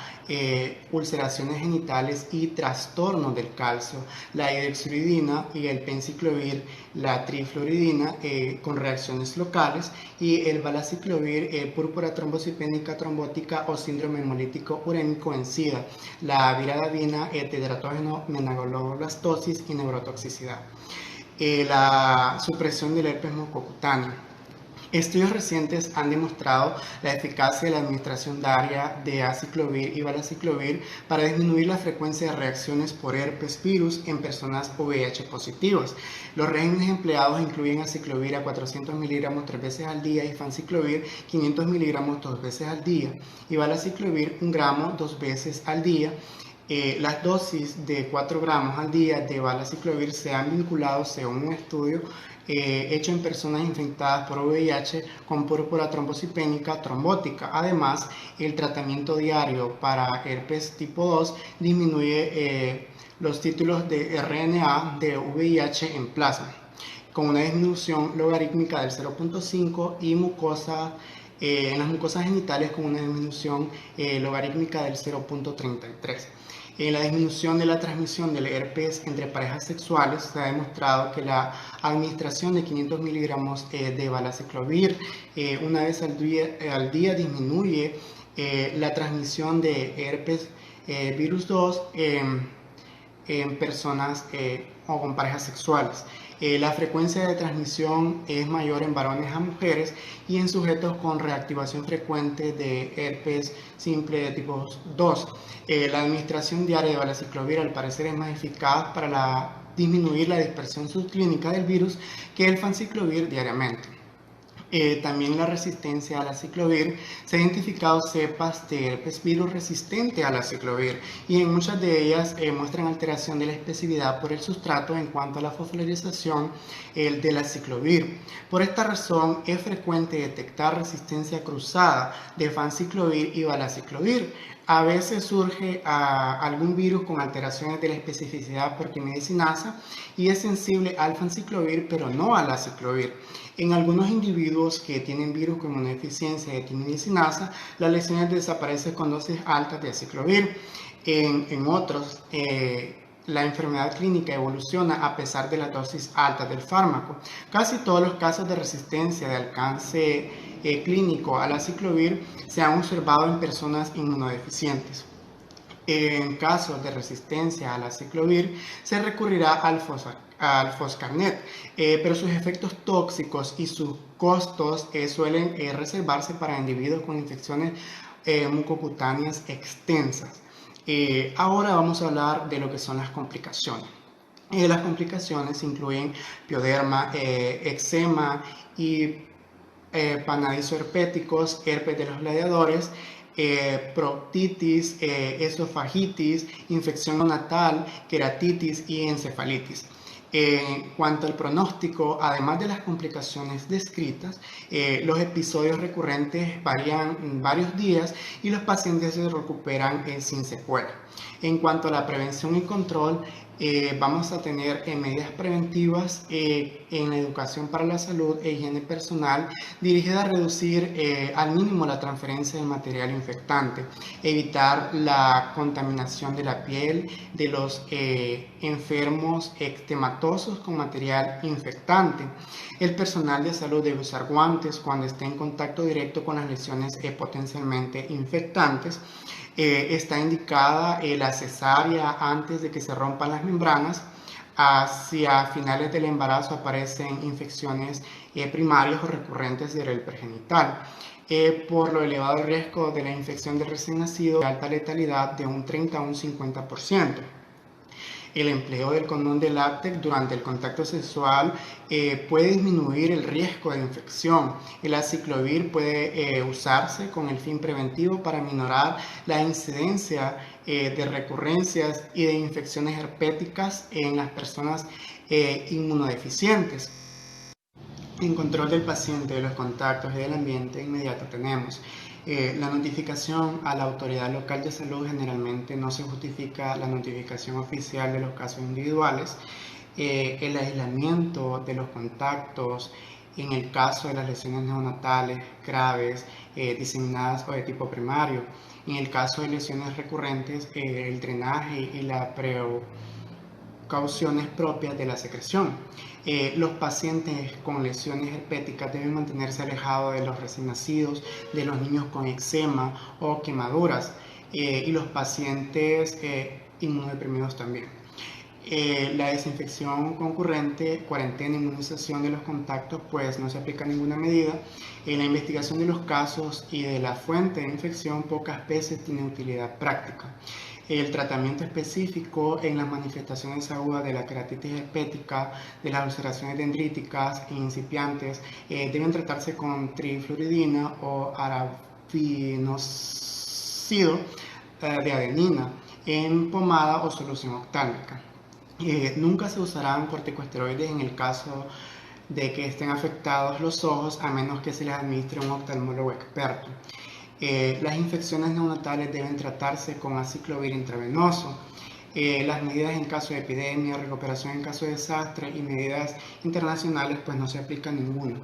ulceraciones genitales y trastornos del calcio. La hidroxiuridina y el penciclovir, la trifluoridina con reacciones locales, y el valaciclovir, púrpura trombocitopénica trombótica o síndrome hemolítico urémico en SIDA. La viradavina, tetratógeno, megagloboblastosis y neurotoxicidad. La supresión del herpes mucocutáneo. Estudios recientes han demostrado la eficacia de la administración diaria de aciclovir y valaciclovir para disminuir la frecuencia de reacciones por herpes virus en personas VIH positivas. Los regímenes empleados incluyen aciclovir a 400 miligramos 3 veces al día y fanciclovir 500 miligramos 2 veces al día y valaciclovir 1 gramo 2 veces al día. Las dosis de 4 gramos al día de valaciclovir se han vinculado según un estudio hecho en personas infectadas por VIH con púrpura trombocitopénica trombótica. Además, el tratamiento diario para herpes tipo 2 disminuye los títulos de RNA de VIH en plasma, con una disminución logarítmica del 0.5 y en las mucosas genitales con una disminución logarítmica del 0.33. En la disminución de la transmisión del herpes entre parejas sexuales se ha demostrado que la administración de 500 miligramos de valaciclovir una vez al día disminuye la transmisión de herpes virus 2 en personas o con parejas sexuales. La frecuencia de transmisión es mayor en varones a mujeres y en sujetos con reactivación frecuente de herpes simple de tipo 2. La administración diaria de valaciclovir al parecer es más eficaz para disminuir la dispersión subclínica del virus que el fanciclovir diariamente. También la resistencia al aciclovir. Se han identificado cepas de herpes virus resistente al aciclovir y en muchas de ellas muestran alteración de la especificidad por el sustrato en cuanto a la fosfolarización del aciclovir. Por esta razón es frecuente detectar resistencia cruzada de fanciclovir y valaciclovir. A veces surge algún virus con alteraciones de la especificidad por quimiosinasa y es sensible al fanciclovir pero no al aciclovir. En algunos individuos que tienen virus con inmunodeficiencia de quimiosinasa, las lesiones desaparecen con dosis altas de aciclovir. En otros, la enfermedad clínica evoluciona a pesar de las dosis altas del fármaco. Casi todos los casos de resistencia de alcance clínico al aciclovir se han observado en personas inmunodeficientes. En casos de resistencia al aciclovir se recurrirá al foscarnet, pero sus efectos tóxicos y sus costos suelen reservarse para individuos con infecciones mucocutáneas extensas. Ahora vamos a hablar de lo que son las complicaciones. Las complicaciones incluyen pioderma, eczema y panadizo herpéticos, herpes de los gladiadores, proctitis, esofagitis, infección neonatal, queratitis y encefalitis. En cuanto al pronóstico, además de las complicaciones descritas, los episodios recurrentes varían varios días y los pacientes se recuperan sin secuela. En cuanto a la prevención y control, vamos a tener medidas preventivas en la educación para la salud e higiene personal dirigida a reducir al mínimo la transferencia de material infectante, evitar la contaminación de la piel de los enfermos ectematosos con material infectante. El personal de salud debe usar guantes cuando esté en contacto directo con las lesiones potencialmente infectantes. Está indicada la cesárea antes de que se rompan las membranas. Hacia finales del embarazo aparecen infecciones primarias o recurrentes del herpes genital. Por lo elevado riesgo de la infección del recién nacido, de alta letalidad de un 30 a un 50%. El empleo del condón de látex durante el contacto sexual puede disminuir el riesgo de infección. El aciclovir puede usarse con el fin preventivo para minorar la incidencia de recurrencias y de infecciones herpéticas en las personas inmunodeficientes. En control del paciente, de los contactos y del ambiente inmediato tenemos la notificación a la autoridad local de salud. Generalmente no se justifica la notificación oficial de los casos individuales. El aislamiento de los contactos en el caso de las lesiones neonatales graves, diseminadas o de tipo primario. En el caso de lesiones recurrentes, el drenaje y la precauciones propias de la secreción. Los pacientes con lesiones herpéticas deben mantenerse alejados de los recién nacidos, de los niños con eczema o quemaduras y los pacientes inmunodeprimidos también. La desinfección concurrente, cuarentena, inmunización de los contactos, pues no se aplica ninguna medida. La investigación de los casos y de la fuente de infección pocas veces tiene utilidad práctica. El tratamiento específico en las manifestaciones agudas de la queratitis herpética, de las ulceraciones dendríticas e incipientes, deben tratarse con trifluoridina o arafinóxido de adenina en pomada o solución oftálmica. Nunca se usarán corticosteroides en el caso de que estén afectados los ojos, a menos que se les administre un oftalmólogo experto. Las infecciones neonatales deben tratarse con aciclovir intravenoso. Las medidas en caso de epidemia, recuperación en caso de desastre y medidas internacionales, pues no se aplica ninguna.